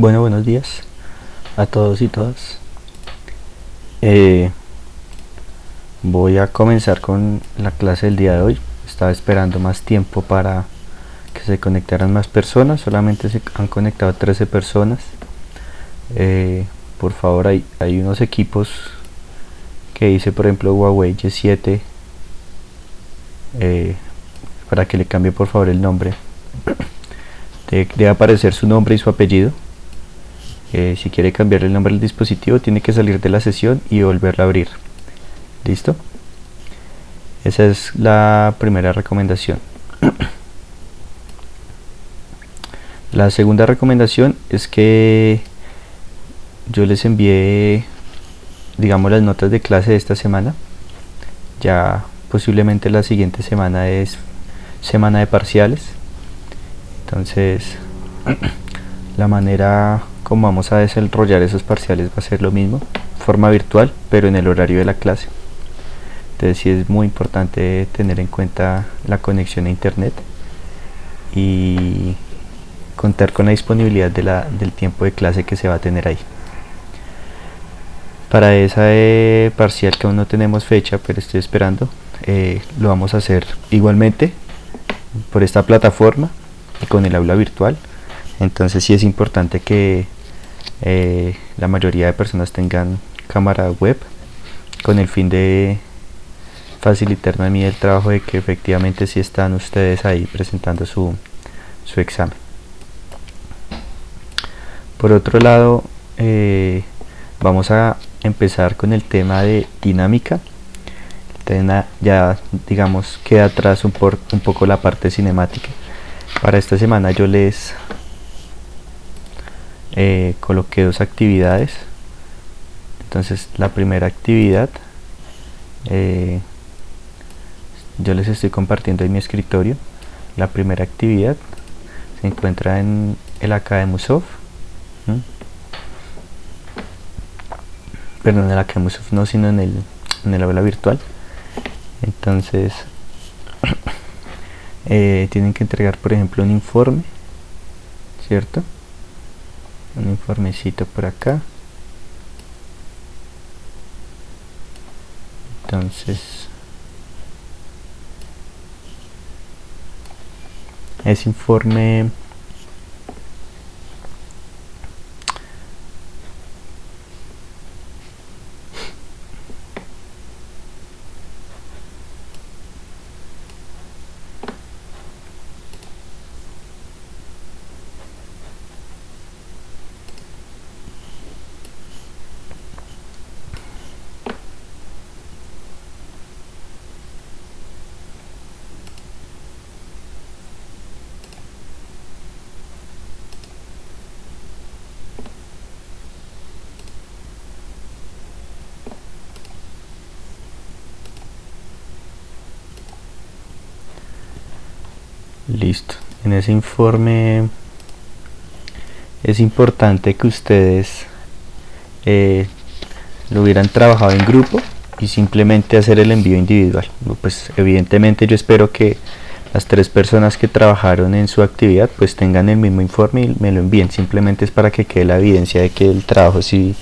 Bueno, buenos días a todos y todas. Eh, Voy a comenzar con la clase del día de hoy. Estaba esperando más tiempo para que se conectaran más personas. Solamente se han conectado 13 personas. Por favor, hay unos equipos que dice, por ejemplo, Huawei Y7. Para que le cambie por favor el nombre. Debe aparecer su nombre y su apellido. Si quiere cambiar el nombre del dispositivo, tiene que salir de la sesión y volverla a abrir. ¿Listo? Esa es la primera recomendación. La segunda recomendación es que yo les envié, digamos, las notas de clase de esta semana. Ya posiblemente la siguiente semana es semana de parciales. Entonces, la manera como vamos a desarrollar esos parciales va a ser lo mismo, forma virtual, pero en el horario de la clase. Entonces sí es muy importante tener en cuenta la conexión a internet y contar con la disponibilidad del tiempo de clase que se va a tener ahí. Para esa parcial que aún no tenemos fecha, pero estoy esperando, lo vamos a hacer igualmente por esta plataforma y con el aula virtual. Entonces sí es importante que la mayoría de personas tengan cámara web, con el fin de facilitarme a mí el trabajo de que efectivamente sí están ustedes ahí presentando su examen. Por otro lado, vamos a empezar con el tema de dinámica. Ya digamos queda atrás un poco la parte cinemática. Para esta semana yo les coloqué dos actividades. Entonces la primera actividad, yo les estoy compartiendo en mi escritorio. La primera actividad se encuentra en el Academusoft. Perdón, en el Academusoft no, sino en el aula virtual. Entonces tienen que entregar, por ejemplo, un informe, ¿cierto? Un informecito por acá. Entonces ese informe listo. En ese informe es importante que ustedes lo hubieran trabajado en grupo y simplemente hacer el envío individual. Pues evidentemente yo espero que las 3 personas que trabajaron en su actividad pues tengan el mismo informe y me lo envíen. Simplemente es para que quede la evidencia de que el trabajo sí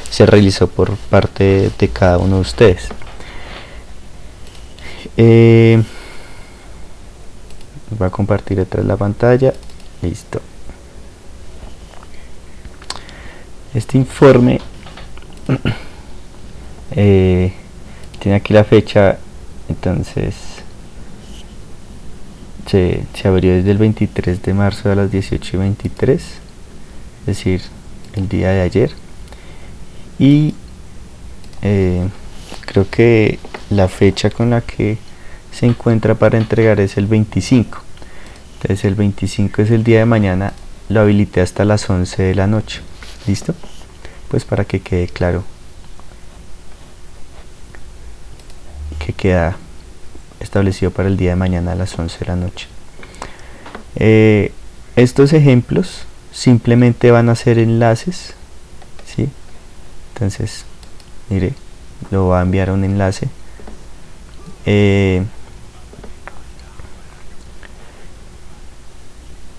se realizó por parte de cada uno de ustedes. Voy a compartir detrás de la pantalla. Listo. Este informe tiene aquí la fecha. Entonces se abrió desde el 23 de marzo a las 18:23, es decir, el día de ayer. Y creo que la fecha con la que se encuentra para entregar es el 25. Entonces el 25 es el día de mañana. Lo habilité hasta las 11 de la noche. ¿Listo? Pues para que quede claro que queda establecido para el día de mañana a las 11 de la noche. Estos ejemplos simplemente van a ser enlaces, ¿sí? Entonces, mire, lo va a enviar a un enlace.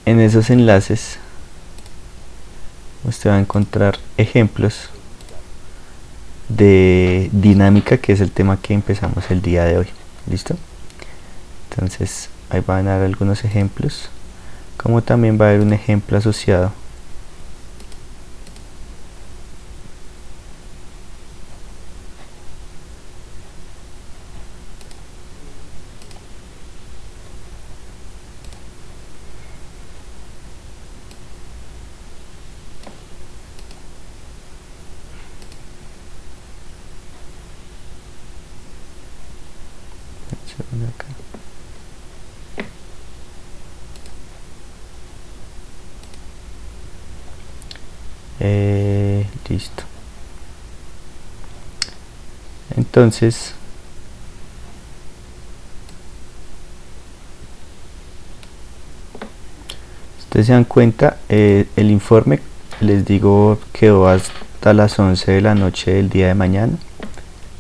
En esos enlaces usted va a encontrar ejemplos de dinámica, que es el tema que empezamos el día de hoy. ¿Listo? Entonces ahí van a dar algunos ejemplos, como también va a haber un ejemplo asociado. Acá. Listo. Entonces ustedes se dan cuenta, el informe, les digo, quedó hasta las 11 de la noche del día de mañana,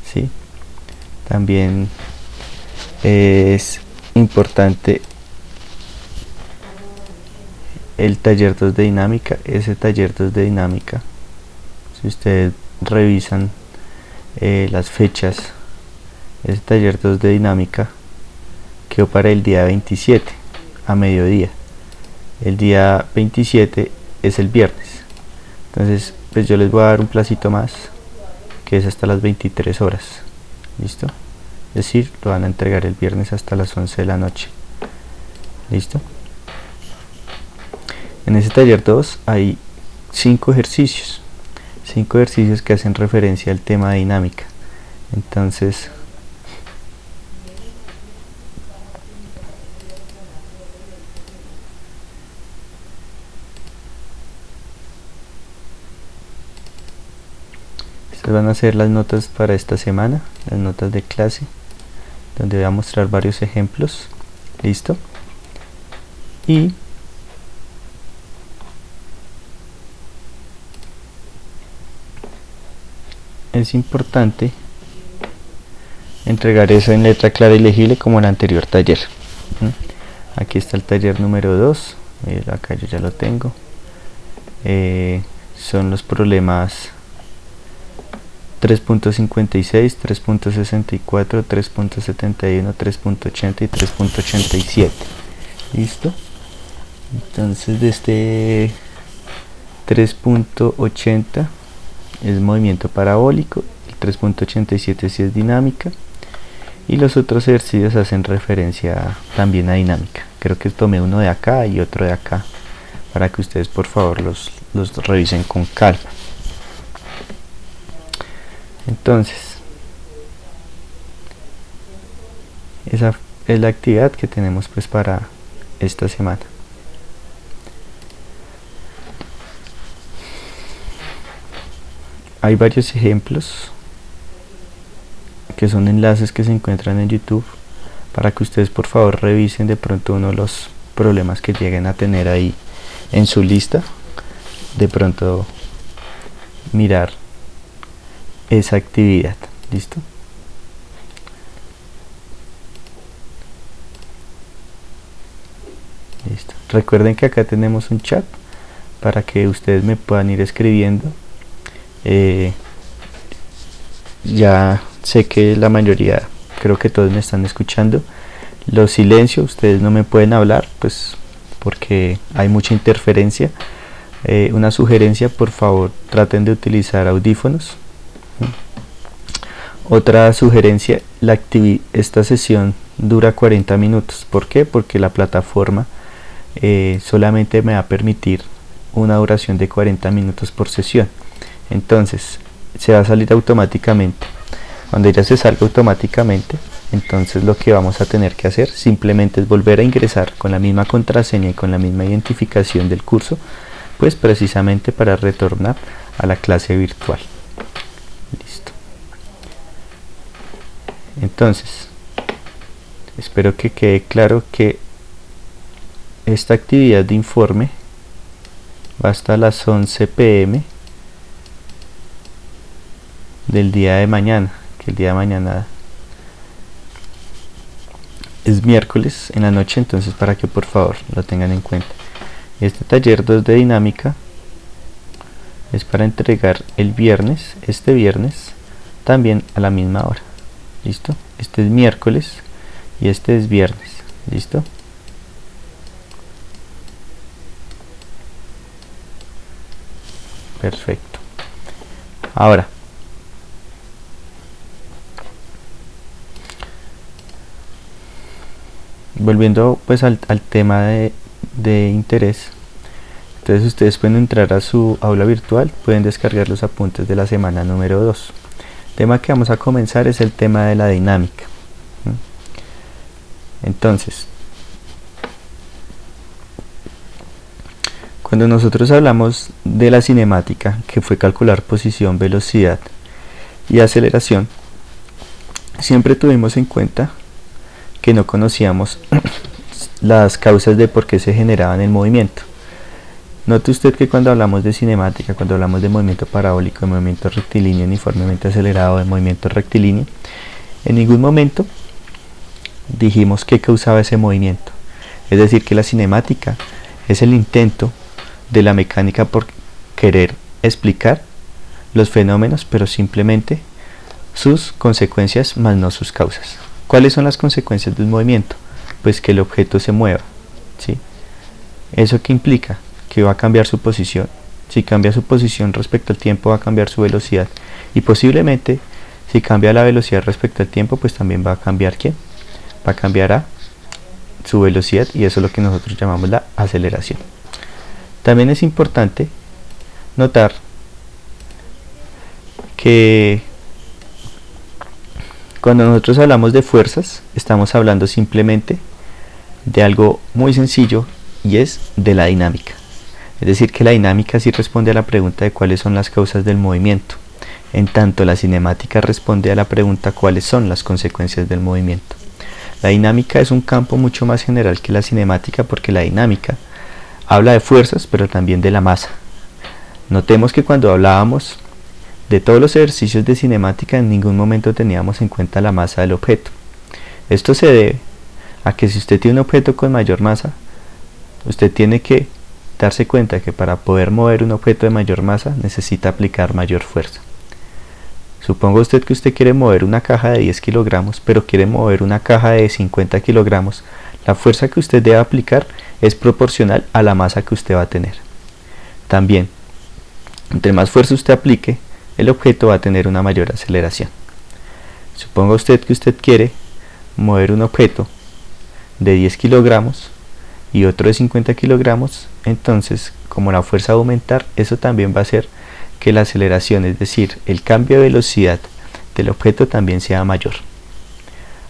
¿sí? También es importante el taller 2 de dinámica. Ese taller 2 de dinámica, si ustedes revisan las fechas, ese taller 2 de dinámica quedó para el día 27 a mediodía. El día 27 es el viernes, entonces pues yo les voy a dar un placito más, que es hasta las 23 horas. ¿Listo? Es decir, lo van a entregar el viernes hasta las 11 de la noche. ¿Listo? En ese taller 2 hay 5 ejercicios que hacen referencia al tema de dinámica. Entonces estas van a ser las notas para esta semana, las notas de clase, donde voy a mostrar varios ejemplos. ¿Listo? Y es importante entregar eso en letra clara y legible como el anterior taller. Aquí está el taller número 2, acá yo ya lo tengo. Son los problemas 3.56, 3.64, 3.71, 3.80 y 3.87. ¿Listo? Entonces de este 3.80 es movimiento parabólico, el 3.87 sí es dinámica, y los otros ejercicios hacen referencia también a dinámica. Creo que tomé uno de acá y otro de acá para que ustedes por favor los revisen con calma. Entonces esa es la actividad que tenemos pues para esta semana. Hay varios ejemplos que son enlaces que se encuentran en YouTube para que ustedes por favor revisen de pronto uno de los problemas que lleguen a tener ahí en su lista, de pronto mirar esa actividad. ¿Listo? Listo. Recuerden que acá tenemos un chat para que ustedes me puedan ir escribiendo. Ya sé que la mayoría, creo que todos me están escuchando. Los silencio, ustedes no me pueden hablar pues porque hay mucha interferencia. Una sugerencia, por favor traten de utilizar audífonos. Otra sugerencia, esta sesión dura 40 minutos. ¿Por qué? Porque la plataforma solamente me va a permitir una duración de 40 minutos por sesión. Entonces se va a salir automáticamente. Cuando ya se salga automáticamente, entonces lo que vamos a tener que hacer simplemente es volver a ingresar con la misma contraseña y con la misma identificación del curso, pues precisamente para retornar a la clase virtual. Listo. Entonces espero que quede claro que esta actividad de informe va hasta las 11 p.m. del día de mañana, que el día de mañana es miércoles en la noche, entonces para que por favor lo tengan en cuenta. Este taller 2 de dinámica es para entregar el viernes, este viernes, también a la misma hora. ¿Listo? Este es miércoles y este es viernes. ¿Listo? Perfecto. Ahora, volviendo pues al tema de interés, entonces ustedes pueden entrar a su aula virtual, pueden descargar los apuntes de la semana número 2. El tema que vamos a comenzar es el tema de la dinámica. Entonces, cuando nosotros hablamos de la cinemática, que fue calcular posición, velocidad y aceleración, siempre tuvimos en cuenta que no conocíamos las causas de por qué se generaban el movimiento. Note usted que cuando hablamos de cinemática, cuando hablamos de movimiento parabólico, de movimiento rectilíneo uniformemente acelerado, de movimiento rectilíneo, en ningún momento dijimos qué causaba ese movimiento. Es decir, que la cinemática es el intento de la mecánica por querer explicar los fenómenos, pero simplemente sus consecuencias más no sus causas. ¿Cuáles son las consecuencias del movimiento? Pues que el objeto se mueva, ¿sí? ¿Eso qué implica? Que va a cambiar su posición. Si cambia su posición respecto al tiempo, va a cambiar su velocidad, y posiblemente si cambia la velocidad respecto al tiempo, pues también va a cambiar ¿qué? Va a cambiar a su velocidad, y eso es lo que nosotros llamamos la aceleración. También es importante notar que cuando nosotros hablamos de fuerzas, estamos hablando simplemente de algo muy sencillo, y es de la dinámica. Es decir, que la dinámica sí responde a la pregunta de cuáles son las causas del movimiento, en tanto la cinemática responde a la pregunta cuáles son las consecuencias del movimiento. La dinámica es un campo mucho más general que la cinemática, porque la dinámica habla de fuerzas, pero también de la masa. Notemos que cuando hablábamos de todos los ejercicios de cinemática, en ningún momento teníamos en cuenta la masa del objeto. Esto se debe a que si usted tiene un objeto con mayor masa, usted tiene que darse cuenta que para poder mover un objeto de mayor masa necesita aplicar mayor fuerza. Suponga usted que usted quiere mover una caja de 10 kilogramos, pero quiere mover una caja de 50 kilogramos. La fuerza que usted debe aplicar es proporcional a la masa que usted va a tener. También, entre más fuerza usted aplique, el objeto va a tener una mayor aceleración. Suponga usted que usted quiere mover un objeto de 10 kilogramos y otro de 50 kilogramos, entonces como la fuerza va a aumentar, eso también va a hacer que la aceleración, es decir, el cambio de velocidad del objeto también sea mayor.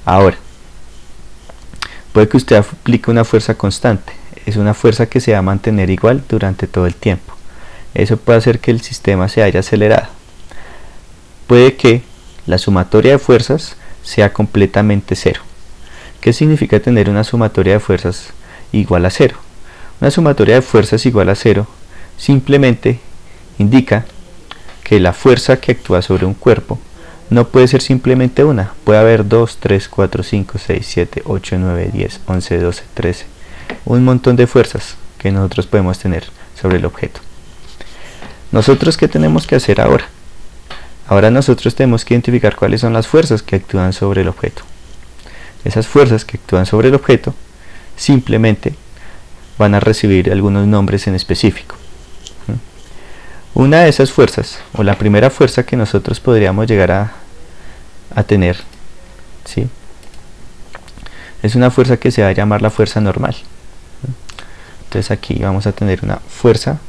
Ahora, puede que usted aplique una fuerza constante, es una fuerza que se va a mantener igual durante todo el tiempo. Eso puede hacer que el sistema se haya acelerado. Puede que la sumatoria de fuerzas sea completamente cero. ¿Qué significa tener una sumatoria de fuerzas igual a cero? Una sumatoria de fuerzas igual a cero simplemente indica que la fuerza que actúa sobre un cuerpo no puede ser simplemente una, puede haber 2, 3, 4, 5, 6, 7, 8, 9, 10, 11, 12, 13, un montón de fuerzas que nosotros podemos tener sobre el objeto. ¿Nosotros qué tenemos que hacer ahora? Ahora nosotros tenemos que identificar cuáles son las fuerzas que actúan sobre el objeto. Esas fuerzas que actúan sobre el objeto simplemente van a recibir algunos nombres en específico. Una de esas fuerzas, o la primera fuerza que nosotros podríamos llegar a tener, ¿sí?, es una fuerza que se va a llamar la fuerza normal. Entonces aquí vamos a tener una fuerza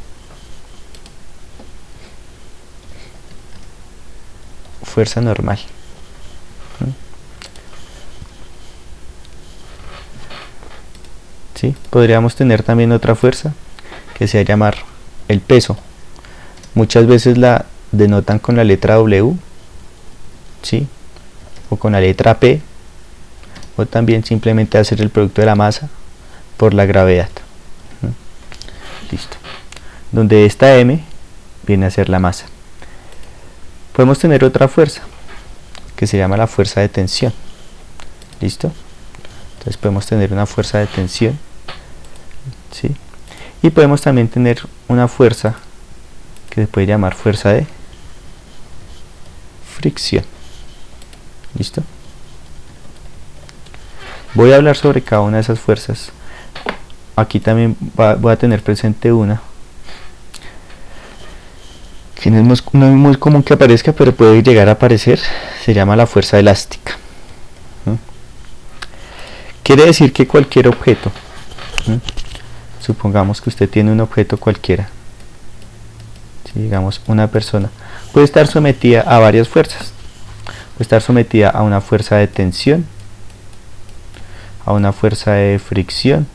normal. ¿Sí? Podríamos tener también otra fuerza que se va a llamar el peso. Muchas veces la denotan con la letra W, ¿sí?, o con la letra P, o también simplemente hacer el producto de la masa por la gravedad. Listo. Donde esta M viene a ser la masa. Podemos tener otra fuerza que se llama la fuerza de tensión. ¿Listo? Entonces podemos tener una fuerza de tensión, ¿sí?, y podemos también tener una fuerza que se puede llamar fuerza de fricción. ¿Listo? Voy a hablar sobre cada una de esas fuerzas. Aquí también voy a tener presente una que no es muy común que aparezca, pero puede llegar a aparecer. Se llama la fuerza elástica. Quiere decir que cualquier objeto, supongamos que usted tiene un objeto cualquiera, si digamos una persona, puede estar sometida a varias fuerzas. Puede estar sometida a una fuerza de tensión, a una fuerza de fricción,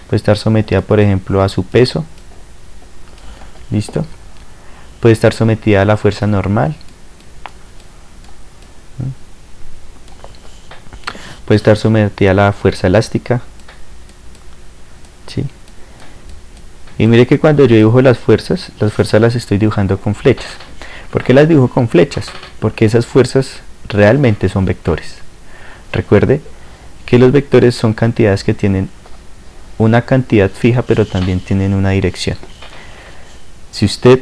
puede estar sometida, por ejemplo, a su peso. ¿Listo? Puede estar sometida a la fuerza normal, puede estar sometida a la fuerza elástica, ¿sí? Y mire que cuando yo dibujo las fuerzas las estoy dibujando con flechas. ¿Por qué las dibujo con flechas? Porque esas fuerzas realmente son vectores. Recuerde que los vectores son cantidades que tienen una cantidad fija, pero también tienen una dirección. Si usted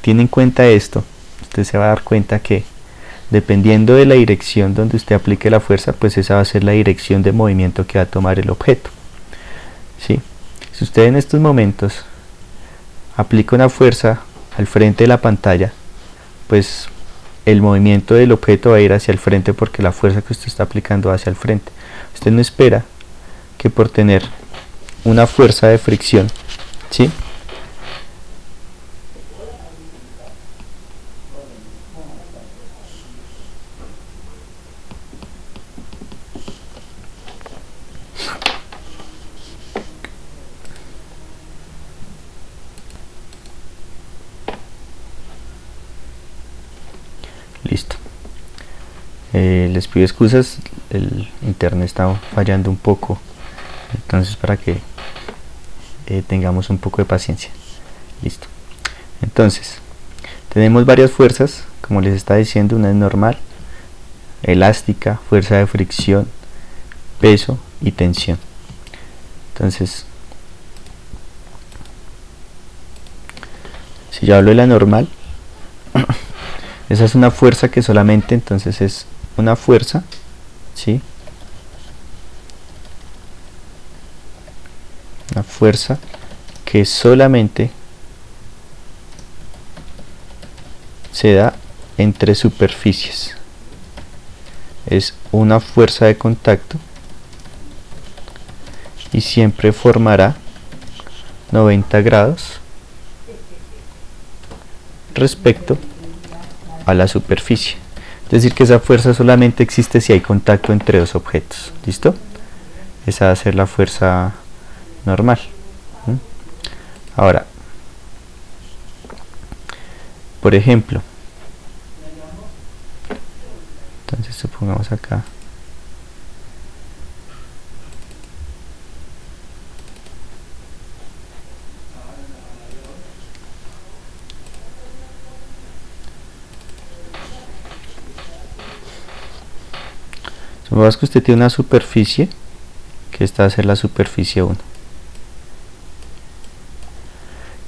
tiene en cuenta esto, usted se va a dar cuenta que dependiendo de la dirección donde usted aplique la fuerza, pues esa va a ser la dirección de movimiento que va a tomar el objeto. ¿Sí? Si usted en estos momentos aplica una fuerza al frente de la pantalla, pues el movimiento del objeto va a ir hacia el frente porque la fuerza que usted está aplicando va hacia el frente. Usted no espera que por tener una fuerza de fricción, ¿sí?, listo. Les pido excusas, el internet está fallando un poco, entonces para que tengamos un poco de paciencia. Listo. Entonces, tenemos varias fuerzas, como les estaba diciendo, una es normal, elástica, fuerza de fricción, peso y tensión. Entonces, si yo hablo de la normal, esa es una fuerza que solamente, entonces es una fuerza, ¿sí?, una fuerza que solamente se da entre superficies. Es una fuerza de contacto y siempre formará 90 grados respecto a la superficie. Es decir, que esa fuerza solamente existe si hay contacto entre dos objetos. ¿Listo? Esa va a ser la fuerza normal. Ahora, por ejemplo, entonces supongamos acá supongamos que usted tiene una superficie, que esta va a ser la superficie 1.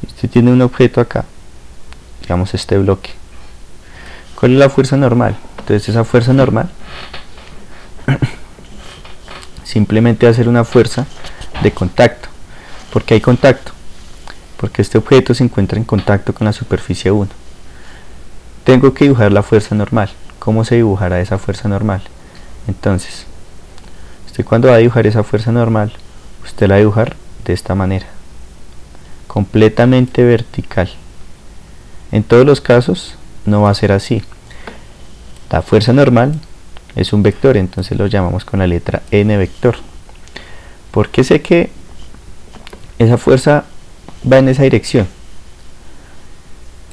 Usted tiene un objeto acá, digamos este bloque. ¿Cuál es la fuerza normal? Entonces esa fuerza normal simplemente va a ser una fuerza de contacto. ¿Por qué hay contacto? Porque este objeto se encuentra en contacto con la superficie 1. Tengo que dibujar la fuerza normal. ¿Cómo se dibujará esa fuerza normal? Entonces, usted cuando va a dibujar esa fuerza normal, usted la va a dibujar de esta manera, completamente vertical. En todos los casos no va a ser así. La fuerza normal es un vector, entonces lo llamamos con la letra n vector. ¿Por qué sé que esa fuerza va en esa dirección?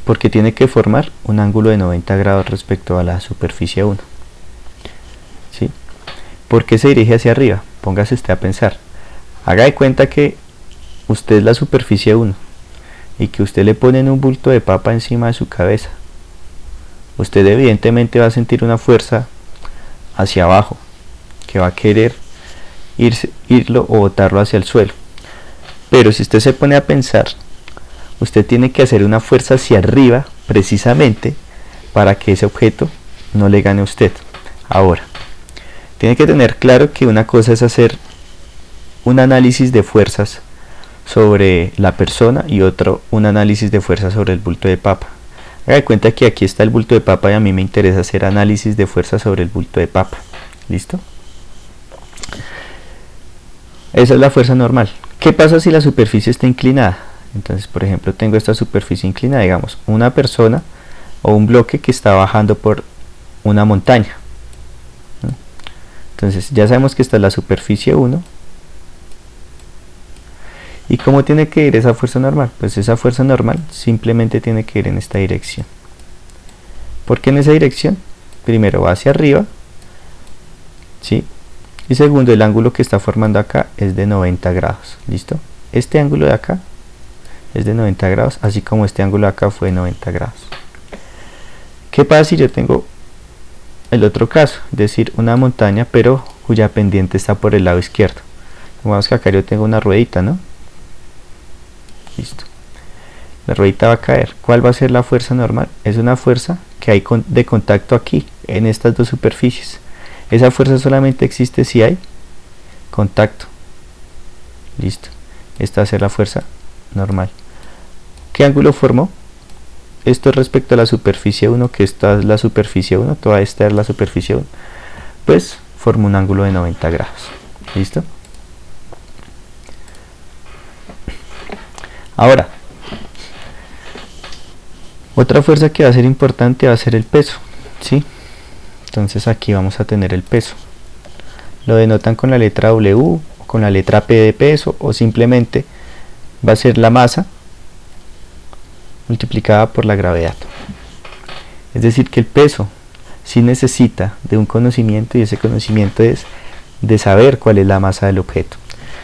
Porque tiene que formar un ángulo de 90 grados respecto a la superficie 1. ¿Sí? ¿Por qué se dirige hacia arriba? Póngase usted a pensar. Haga de cuenta que usted es la superficie 1 y que usted le pone un bulto de papa encima de su cabeza. Usted evidentemente va a sentir una fuerza hacia abajo que va a querer irlo o botarlo hacia el suelo. Pero si usted se pone a pensar, usted tiene que hacer una fuerza hacia arriba precisamente para que ese objeto no le gane a usted. Ahora, tiene que tener claro que una cosa es hacer un análisis de fuerzas sobre la persona y otro un análisis de fuerzas sobre el bulto de papa. Haga de cuenta que aquí está el bulto de papa y a mí me interesa hacer análisis de fuerza sobre el bulto de papa. ¿Listo? Esa es la fuerza normal. ¿Qué pasa si la superficie está inclinada? Entonces, por ejemplo, tengo esta superficie inclinada, digamos, una persona o un bloque que está bajando por una montaña. Entonces, ya sabemos que esta es la superficie 1. ¿Y cómo tiene que ir esa fuerza normal? Pues esa fuerza normal simplemente tiene que ir en esta dirección. ¿Por qué en esa dirección? Primero va hacia arriba, ¿sí? Y segundo, el ángulo que está formando acá es de 90 grados. ¿Listo? Este ángulo de acá es de 90 grados, así como este ángulo de acá fue de 90 grados. ¿Qué pasa si yo tengo el otro caso? Es decir, una montaña, pero cuya pendiente está por el lado izquierdo. Vamos que acá yo tengo una ruedita, ¿no? Listo. La ruedita va a caer. ¿Cuál va a ser la fuerza normal? Es una fuerza que hay de contacto aquí, en estas dos superficies. Esa fuerza solamente existe si hay contacto. Listo. Esta va a ser la fuerza normal. ¿Qué ángulo formó? Esto respecto a la superficie 1, que esta es la superficie 1, toda esta es la superficie 1. Pues forma un ángulo de 90 grados. ¿Listo? Ahora, otra fuerza que va a ser importante va a ser el peso, ¿sí? Entonces aquí vamos a tener el peso. Lo denotan con la letra W, o con la letra P de peso, o simplemente va a ser la masa multiplicada por la gravedad. Es decir, que el peso sí necesita de un conocimiento, y ese conocimiento es de saber cuál es la masa del objeto.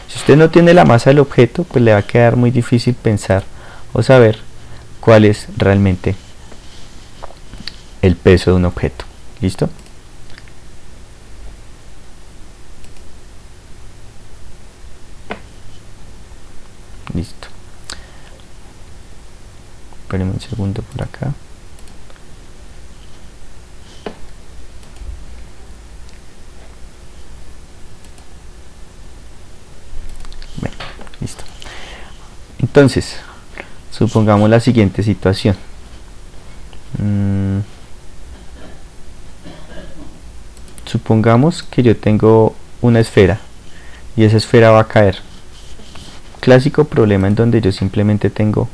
Si usted no tiene la masa del objeto, pues le va a quedar muy difícil pensar o saber cuál es realmente el peso de un objeto. ¿Listo? Listo. Espérenme un segundo por acá. Bueno, listo. Entonces, supongamos la siguiente situación. Supongamos que yo tengo una esfera y esa esfera va a caer. Clásico problema en donde yo simplemente tengo,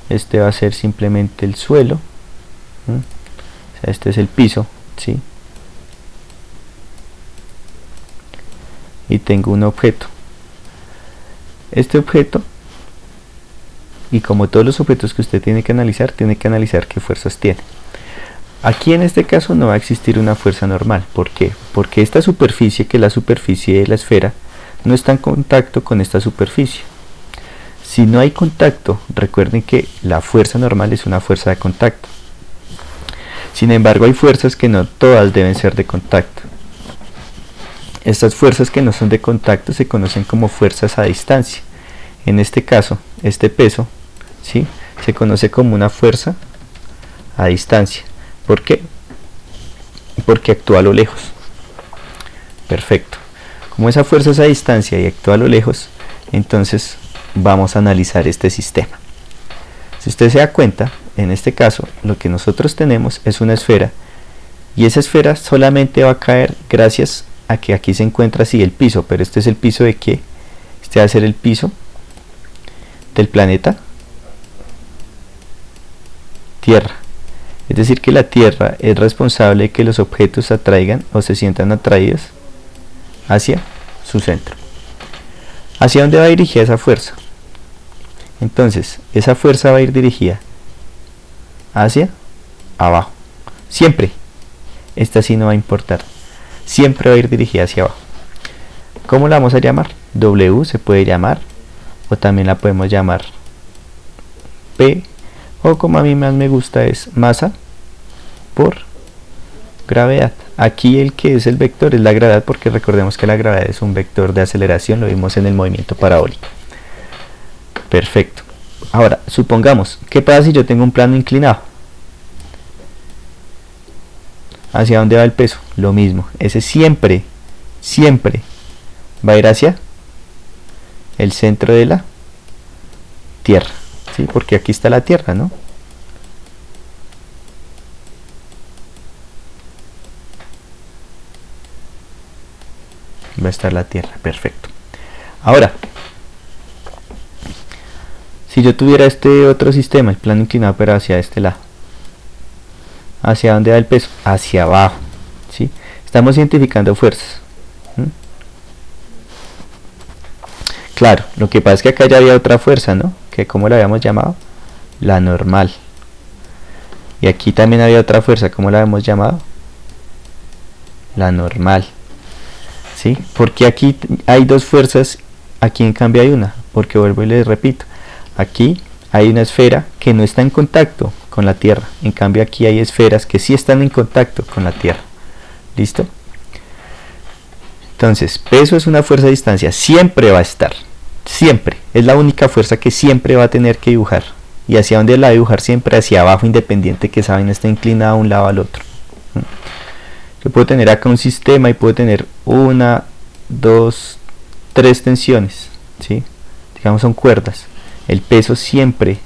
este va a ser simplemente el suelo, o sea, este es el piso, ¿sí? Y tengo un objeto. Este objeto, y como todos los objetos que usted tiene que analizar qué fuerzas tiene. Aquí en este caso no va a existir una fuerza normal. ¿Por qué? Porque esta superficie, que es la superficie de la esfera, no está en contacto con esta superficie. Si no hay contacto, recuerden que la fuerza normal es una fuerza de contacto. Sin embargo, hay fuerzas que no todas deben ser de contacto. Estas fuerzas que no son de contacto se conocen como fuerzas a distancia. En este caso, este peso, ¿sí?, se conoce como una fuerza a distancia. ¿Por qué? Porque actúa a lo lejos. Perfecto. Como esa fuerza es a distancia y actúa a lo lejos, entonces vamos a analizar este sistema. Si usted se da cuenta, en este caso, lo que nosotros tenemos es una esfera, y esa esfera solamente va a caer gracias a que aquí se encuentra así el piso. Pero este es el piso de ¿qué? Este va a ser el piso del planeta Tierra. Es decir, que la Tierra es responsable de que los objetos se atraigan o se sientan atraídos hacia su centro. ¿Hacia dónde va dirigida esa fuerza? Entonces, esa fuerza va a ir dirigida hacia abajo. Siempre. Esta sí no va a importar. Siempre va a ir dirigida hacia abajo. ¿Cómo la vamos a llamar? W se puede llamar, o también la podemos llamar P, o como a mí más me gusta es masa por gravedad. Aquí el que es el vector es la gravedad, porque recordemos que la gravedad es un vector de aceleración, lo vimos en el movimiento parabólico. Perfecto. Ahora, supongamos, ¿qué pasa si yo tengo un plano inclinado? ¿Hacia dónde va el peso? Lo mismo. Ese siempre va a ir hacia el centro de la Tierra. ¿Sí? Porque aquí está la Tierra, ¿no? Va a estar la Tierra. Perfecto. Ahora, si yo tuviera este otro sistema, el plano inclinado, pero hacia este lado, ¿hacia dónde va el peso? Hacia abajo. ¿Sí? Estamos identificando fuerzas. Claro, lo que pasa es que acá ya había otra fuerza, ¿no? Que ¿cómo la habíamos llamado? La normal. Y aquí también había otra fuerza, ¿cómo la habíamos llamado? La normal. ¿Sí? Porque aquí hay dos fuerzas, aquí en cambio hay una. Porque vuelvo y les repito, aquí hay una esfera que no está en contacto con la Tierra. En cambio aquí hay esferas que sí están en contacto con la Tierra. ¿Listo? Entonces, peso es una fuerza de distancia, siempre va a estar. Siempre. Es la única fuerza que siempre va a tener que dibujar. ¿Y hacia dónde la va a dibujar? Siempre hacia abajo, independiente que esa vaina esté inclinada de un lado al otro. Yo puedo tener acá un sistema y puedo tener 1, 2, 3 tensiones. ¿Sí? Digamos son cuerdas. El peso siempre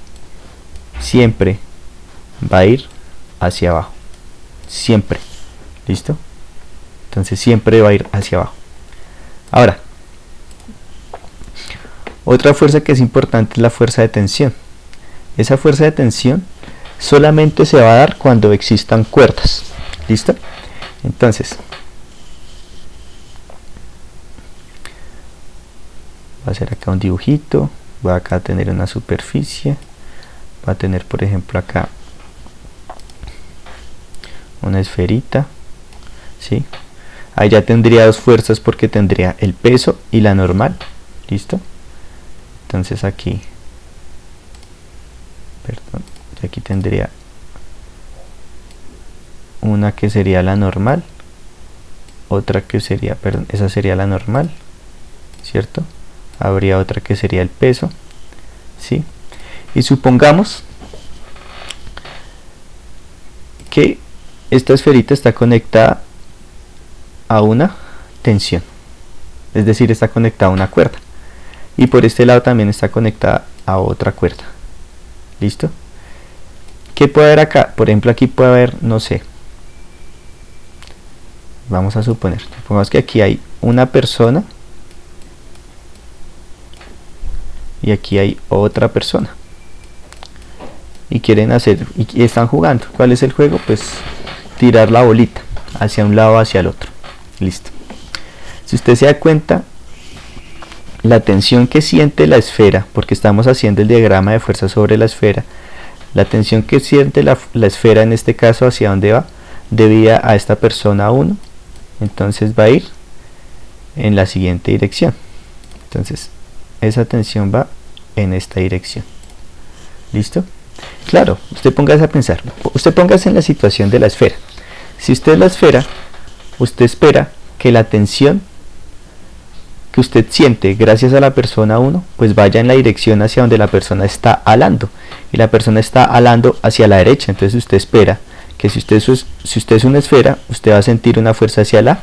va a ir hacia abajo. Siempre. ¿Listo? Entonces siempre va a ir hacia abajo. Ahora, otra fuerza que es importante es la fuerza de tensión. Esa fuerza de tensión solamente se va a dar cuando existan cuerdas. ¿Listo? Entonces, voy a hacer acá un dibujito. Voy acá a tener una superficie. Voy a tener, por ejemplo, acá una esferita. ¿Sí? Ahí ya tendría dos fuerzas porque tendría el peso y la normal. ¿Listo? Entonces aquí, perdón, aquí tendría una que sería la normal, otra que sería, perdón, esa sería la normal, ¿cierto? Habría otra que sería el peso, ¿sí? Y supongamos que esta esferita está conectada a una tensión, es decir, está conectada a una cuerda. Y por este lado también está conectada a otra cuerda. ¿Listo? ¿Qué puede haber acá? Por ejemplo, aquí puede haber, no sé. Vamos a suponer. Supongamos que aquí hay una persona. Y aquí hay otra persona. Y quieren hacer, y están jugando. ¿Cuál es el juego? Pues tirar la bolita hacia un lado o hacia el otro. Listo. Si usted se da cuenta, la tensión que siente la esfera, porque estamos haciendo el diagrama de fuerza sobre la esfera, la tensión que siente la esfera en este caso, ¿hacia dónde va? Debida a esta persona 1, entonces va a ir en la siguiente dirección. Entonces, esa tensión va en esta dirección. ¿Listo? Claro, usted póngase a pensar, usted póngase en la situación de la esfera. Si usted es la esfera, usted espera que la tensión que usted siente gracias a la persona 1, pues vaya en la dirección hacia donde la persona está alando, y la persona está alando hacia la derecha. Entonces usted espera que si usted es una esfera, usted va a sentir una fuerza hacia la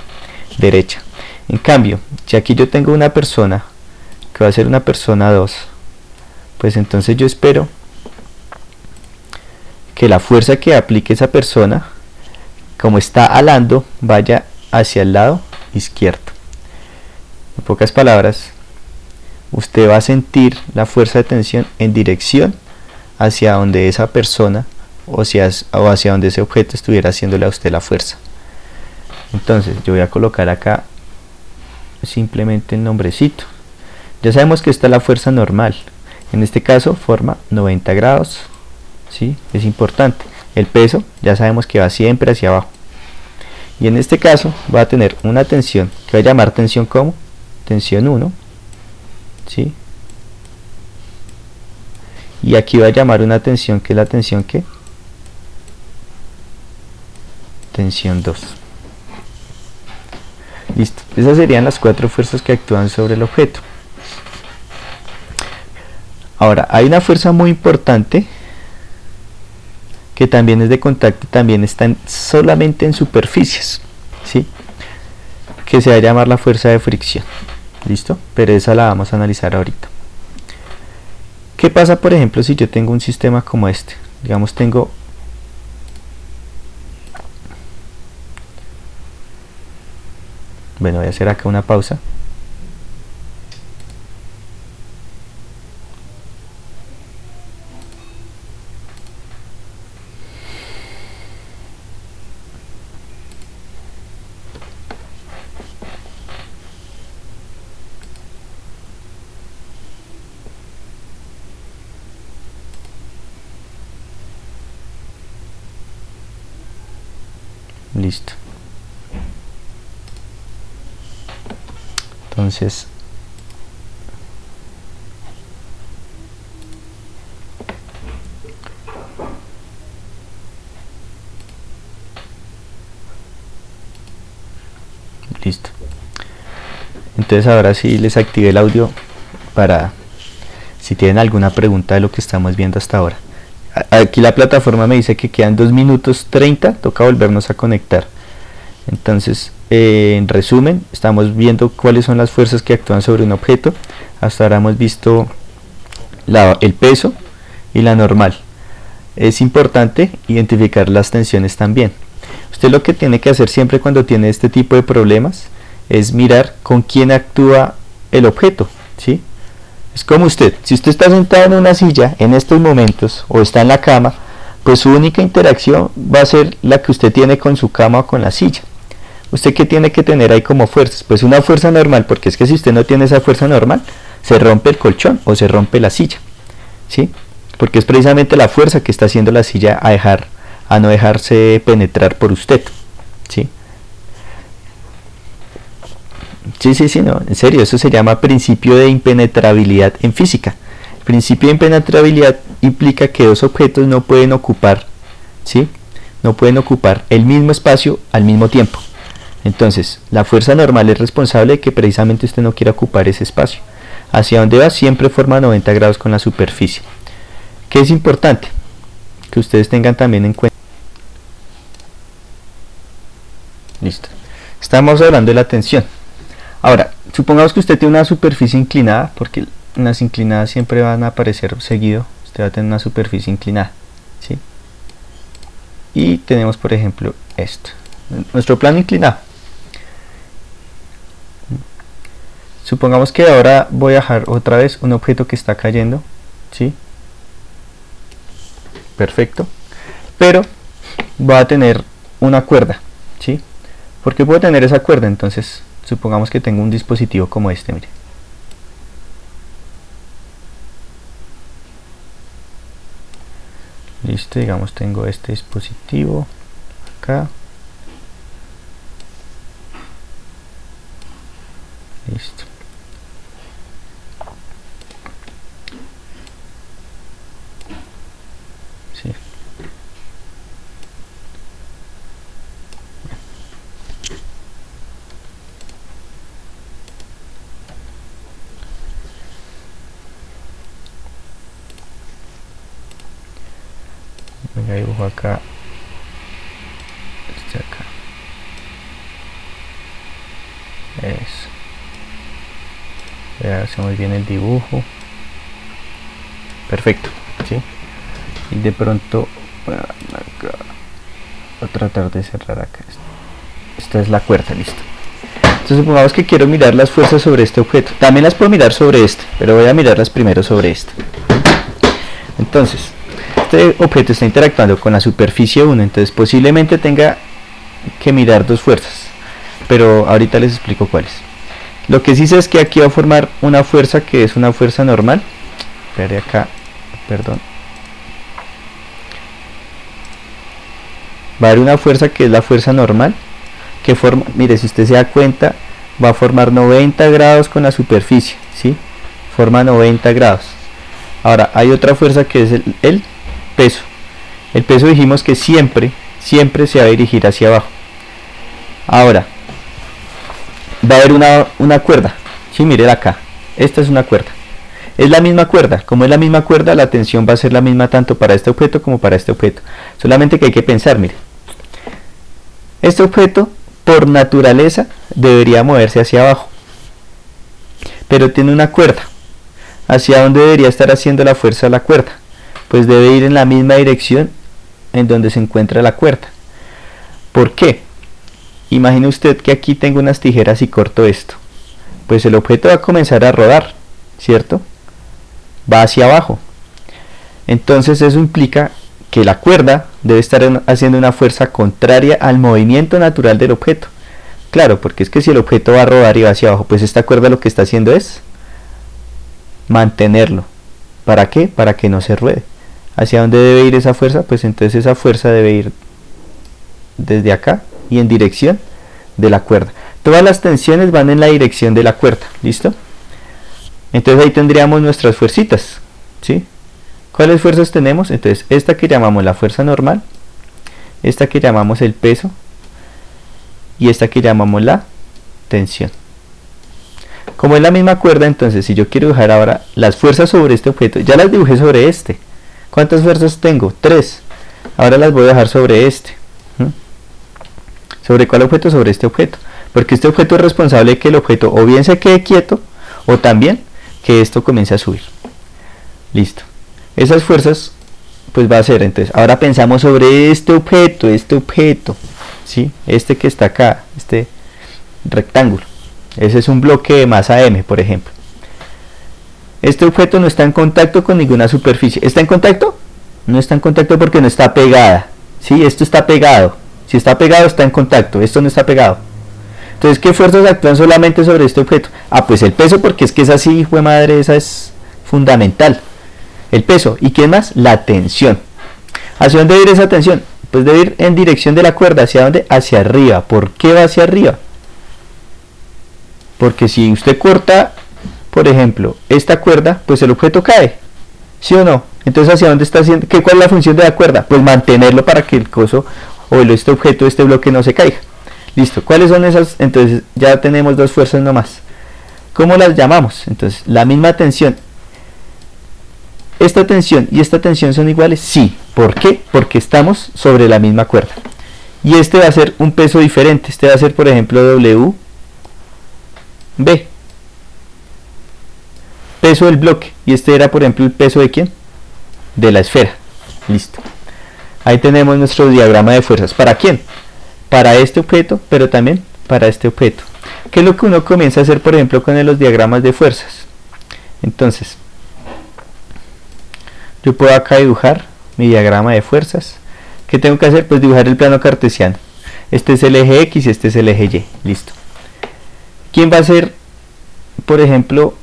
derecha. En cambio, si aquí yo tengo una persona que va a ser una persona 2, pues entonces yo espero que la fuerza que aplique esa persona, como está alando, vaya hacia el lado izquierdo. En pocas palabras, usted va a sentir la fuerza de tensión en dirección hacia donde esa persona o hacia donde ese objeto estuviera haciéndole a usted la fuerza. Entonces yo voy a colocar acá simplemente el nombrecito. Ya sabemos que esta es la fuerza normal. En este caso forma 90 grados. ¿Sí? Es importante. El peso ya sabemos que va siempre hacia abajo. Y en este caso va a tener una tensión que va a llamar tensión como tensión 1, ¿sí? Y aquí va a llamar una tensión que es la tensión que tensión 2. Listo, esas serían las 4 fuerzas que actúan sobre el objeto. Ahora, hay una fuerza muy importante que también es de contacto, también está solamente en superficies, ¿sí? Que se va a llamar la fuerza de fricción. ¿Listo? Pero esa la vamos a analizar ahorita. ¿Qué pasa, por ejemplo, si yo tengo un sistema como este? Digamos, tengo bueno, voy a hacer acá una pausa. Listo. Entonces listo. Entonces ahora sí les activé el audio para si tienen alguna pregunta de lo que estamos viendo hasta ahora. Aquí la plataforma me dice que quedan 2 minutos 30, toca volvernos a conectar. Entonces, en resumen, estamos viendo cuáles son las fuerzas que actúan sobre un objeto. Hasta ahora hemos visto el peso y la normal. Es importante identificar las tensiones también. Usted lo que tiene que hacer siempre cuando tiene este tipo de problemas es mirar con quién actúa el objeto, ¿sí? Es como usted, si usted está sentado en una silla en estos momentos o está en la cama, pues su única interacción va a ser la que usted tiene con su cama o con la silla. ¿Usted qué tiene que tener ahí como fuerzas? Pues una fuerza normal, porque es que si usted no tiene esa fuerza normal, se rompe el colchón o se rompe la silla, ¿sí? Porque es precisamente la fuerza que está haciendo la silla a no dejarse penetrar por usted, ¿sí? Sí, no, en serio, eso se llama principio de impenetrabilidad en física. El principio de impenetrabilidad implica que dos objetos no pueden ocupar, ¿sí? No pueden ocupar el mismo espacio al mismo tiempo. Entonces, la fuerza normal es responsable de que precisamente usted no quiera ocupar ese espacio. Hacia donde va siempre forma 90 grados con la superficie. ¿Qué es importante? Que ustedes tengan también en cuenta. Listo. Estamos hablando de la tensión. Ahora, supongamos que usted tiene una superficie inclinada, porque las inclinadas siempre van a aparecer seguido. Usted va a tener una superficie inclinada, ¿sí? Y tenemos, por ejemplo, esto. Nuestro plano inclinado. Supongamos que ahora voy a dejar otra vez un objeto que está cayendo, ¿sí? Perfecto. Pero va a tener una cuerda, ¿sí? ¿Por qué puedo tener esa cuerda? Entonces, supongamos que tengo un dispositivo como este, mire. Listo, digamos tengo este dispositivo acá. Listo. Sí. Venga, dibujo acá. Este acá. Eso. Ya hacemos bien el dibujo. Perfecto, ¿sí? Y de pronto bueno, acá, voy a tratar de cerrar acá. Esta es la cuerda, listo. Entonces supongamos que quiero mirar las fuerzas sobre este objeto. También las puedo mirar sobre este, pero voy a mirarlas primero sobre este. Entonces, este objeto está interactuando con la superficie 1, entonces posiblemente tenga que mirar dos fuerzas, pero ahorita les explico cuáles. Lo que sí sé es que aquí va a formar una fuerza que es una fuerza normal. Veré acá, perdón. Va a haber una fuerza que es la fuerza normal, que forma, mire, si usted se da cuenta, va a formar 90 grados con la superficie, ¿sí? Forma 90 grados. Ahora, hay otra fuerza que es el peso. El peso dijimos que siempre se va a dirigir hacia abajo. Ahora, va a haber una cuerda, ¿sí? Mire acá, esta es una cuerda. Es la misma cuerda, como es la misma cuerda, la tensión va a ser la misma tanto para este objeto como para este objeto. Solamente que hay que pensar, mire, este objeto por naturaleza debería moverse hacia abajo, pero tiene una cuerda. ¿Hacia dónde debería estar haciendo la fuerza la cuerda? Pues debe ir en la misma dirección en donde se encuentra la cuerda. ¿Por qué? Imagine usted que aquí tengo unas tijeras y corto esto. Pues el objeto va a comenzar a rodar, ¿cierto? Va hacia abajo. Entonces eso implica que la cuerda debe estar haciendo una fuerza contraria al movimiento natural del objeto. Claro, porque es que si el objeto va a rodar y va hacia abajo, pues esta cuerda lo que está haciendo es mantenerlo. ¿Para qué? Para que no se ruede. ¿Hacia dónde debe ir esa fuerza? Pues entonces esa fuerza debe ir desde acá y en dirección de la cuerda. Todas las tensiones van en la dirección de la cuerda, ¿listo? Entonces ahí tendríamos nuestras fuercitas, ¿sí? ¿Cuáles fuerzas tenemos? Entonces esta que llamamos la fuerza normal, esta que llamamos el peso y esta que llamamos la tensión. Como es la misma cuerda, entonces si yo quiero dibujar ahora las fuerzas sobre este objeto, ya las dibujé sobre este. ¿Cuántas fuerzas tengo? 3. Ahora las voy a dejar sobre este. ¿Sobre cuál objeto? Sobre este objeto. Porque este objeto es responsable de que el objeto o bien se quede quieto o también que esto comience a subir. Listo. Esas fuerzas pues va a ser, entonces, ahora pensamos sobre este objeto, ¿sí? Este que está acá, este rectángulo. Ese es un bloque de masa M, por ejemplo. Este objeto no está en contacto con ninguna superficie. ¿Está en contacto? No está en contacto porque no está pegada. ¿Sí? Esto está pegado. Si está pegado, está en contacto. Esto no está pegado. Entonces, ¿qué fuerzas actúan solamente sobre este objeto? Ah, pues el peso, porque es que es así, hijo de madre, esa es fundamental. El peso. ¿Y quién más? La tensión. ¿Hacia dónde debe ir esa tensión? Pues debe ir en dirección de la cuerda. ¿Hacia dónde? Hacia arriba. ¿Por qué va hacia arriba? Porque si usted corta, por ejemplo, esta cuerda, pues el objeto cae, ¿sí o no? Entonces, ¿hacia dónde está haciendo? ¿Cuál es la función de la cuerda? Pues mantenerlo para que el coso o este objeto, este bloque no se caiga. Listo. ¿Cuáles son esas? Entonces ya tenemos dos fuerzas nomás. ¿Cómo las llamamos? Entonces, la misma tensión. ¿Esta tensión y esta tensión son iguales? Sí. ¿Por qué? Porque estamos sobre la misma cuerda. Y este va a ser un peso diferente. Este va a ser, por ejemplo, W. B, peso del bloque, y este era por ejemplo el peso de ¿quién? De la esfera. Listo. Ahí tenemos nuestro diagrama de fuerzas. ¿Para quién? Para este objeto, pero también para este objeto. ¿Qué es lo que uno comienza a hacer por ejemplo con los diagramas de fuerzas? Entonces, yo puedo acá dibujar mi diagrama de fuerzas. ¿Qué tengo que hacer? Pues dibujar el plano cartesiano. Este es el eje X y este es el eje Y. Listo. ¿Quién va a ser, por ejemplo,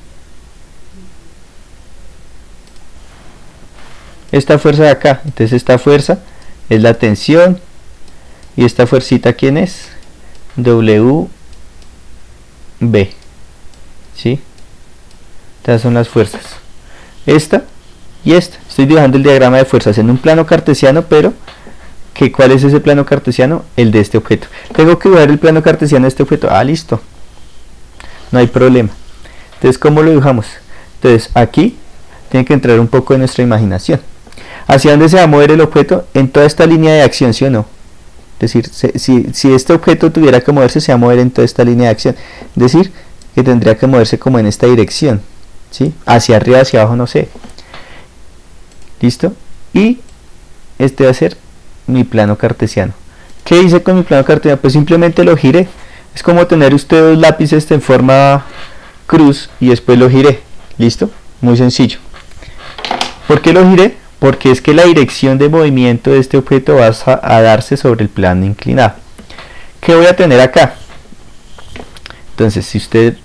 esta fuerza de acá? Entonces esta fuerza es la tensión y esta fuercita ¿quién es? WB, ¿sí? Estas son las fuerzas. Esta y esta. Estoy dibujando el diagrama de fuerzas en un plano cartesiano, pero ¿cuál es ese plano cartesiano? El de este objeto. Tengo que dibujar el plano cartesiano de este objeto. Ah, listo. No hay problema. Entonces, ¿cómo lo dibujamos? Entonces, aquí tiene que entrar un poco de nuestra imaginación. ¿Hacia dónde se va a mover el objeto? En toda esta línea de acción, ¿sí o no? Es decir, si este objeto tuviera que moverse, se va a mover en toda esta línea de acción. Es decir, que tendría que moverse como en esta dirección, ¿sí? Hacia arriba, hacia abajo, no sé. ¿Listo? Y este va a ser mi plano cartesiano. ¿Qué hice con mi plano cartesiano? Pues simplemente lo giré. Es como tener usted dos lápices en forma cruz y después lo giré. ¿Listo? Muy sencillo. ¿Por qué lo giré? Porque es que la dirección de movimiento de este objeto va a darse sobre el plano inclinado. ¿Qué voy a tener acá? Entonces, si usted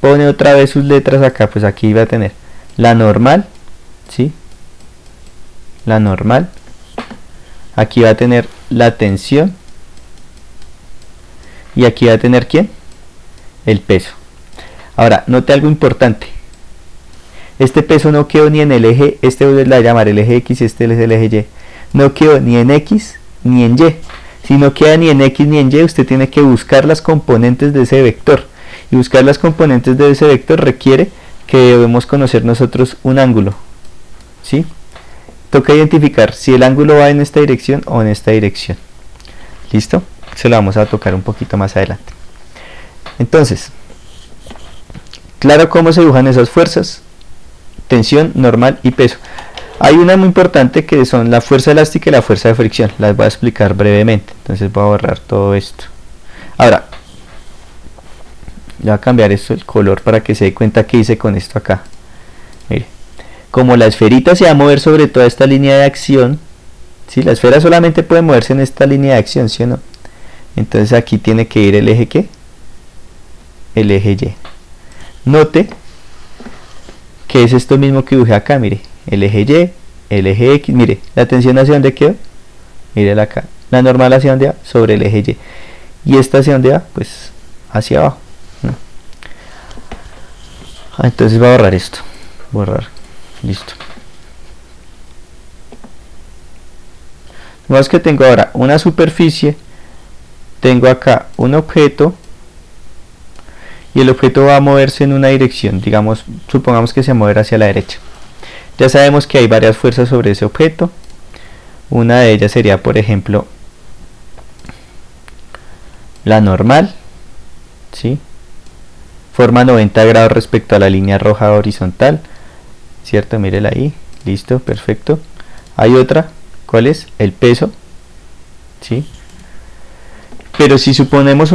pone otra vez sus letras acá, pues aquí va a tener la normal, ¿sí? La normal. Aquí va a tener la tensión. Y aquí va a tener ¿quién? El peso. Ahora, note algo importante. Este peso no quedó ni en el eje, este voy a llamar el eje X y este es el eje Y. No quedó ni en X ni en Y. Si no queda ni en X ni en Y, usted tiene que buscar las componentes de ese vector. Y buscar las componentes de ese vector requiere que debemos conocer nosotros un ángulo, ¿sí? Toca identificar si el ángulo va en esta dirección o en esta dirección. ¿Listo? Se lo vamos a tocar un poquito más adelante. Entonces, claro cómo se dibujan esas fuerzas: tensión, normal y peso. Hay una muy importante que son la fuerza elástica y la fuerza de fricción. Las voy a explicar brevemente. Entonces voy a borrar todo esto. Ahora, voy a cambiar esto, el color, para que se dé cuenta que hice con esto acá. Mire, como la esferita se va a mover sobre toda esta línea de acción, ¿sí? La esfera solamente puede moverse en esta línea de acción, ¿sí o no? Entonces aquí tiene que ir el eje ¿qué? El eje Y. Note que es esto mismo que dibujé acá, mire, el eje Y, el eje X, mire, la tensión hacia dónde quedó, mírela acá, la normal hacia dónde va, sobre el eje Y, y esta hacia dónde va, pues hacia abajo. Entonces voy a borrar esto, borrar, listo. Vemos que tengo ahora una superficie, tengo acá un objeto, y el objeto va a moverse en una dirección, digamos, supongamos que se va a mover hacia la derecha. Ya sabemos que hay varias fuerzas sobre ese objeto. Una de ellas sería, por ejemplo, la normal, ¿sí? Forma 90 grados respecto a la línea roja horizontal, ¿cierto? Mírela ahí, listo, perfecto. Hay otra, ¿cuál es? El peso, ¿sí? Pero si supongamos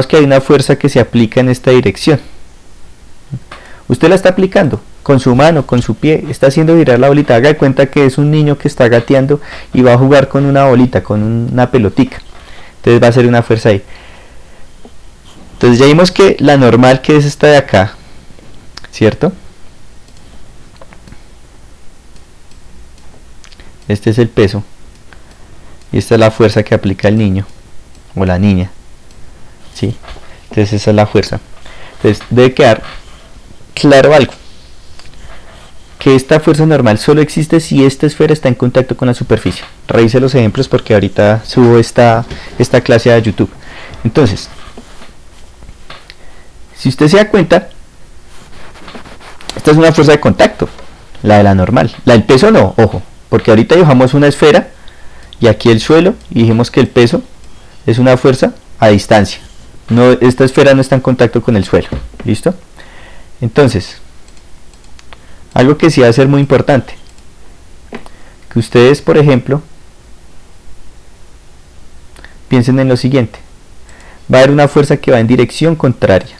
que hay una fuerza que se aplica en esta dirección, usted la está aplicando con su mano, con su pie, está haciendo girar la bolita. Haga de cuenta que es un niño que está gateando y va a jugar con una bolita, con una pelotica. Entonces va a ser una fuerza ahí. Entonces ya vimos que la normal, que es esta de acá, ¿cierto? Este es el peso y esta es la fuerza que aplica el niño o la niña, ¿sí? Entonces esa es la fuerza. Entonces debe quedar claro algo, que esta fuerza normal solo existe si esta esfera está en contacto con la superficie. Revise los ejemplos porque ahorita subo esta clase a YouTube. Entonces, si usted se da cuenta, esta es una fuerza de contacto, la de la normal. La del peso no, ojo, porque ahorita dibujamos una esfera y aquí el suelo y dijimos que el peso es una fuerza a distancia. No, esta esfera no está en contacto con el suelo. ¿Listo? Entonces, algo que sí va a ser muy importante, que ustedes, por ejemplo, piensen en lo siguiente: va a haber una fuerza que va en dirección contraria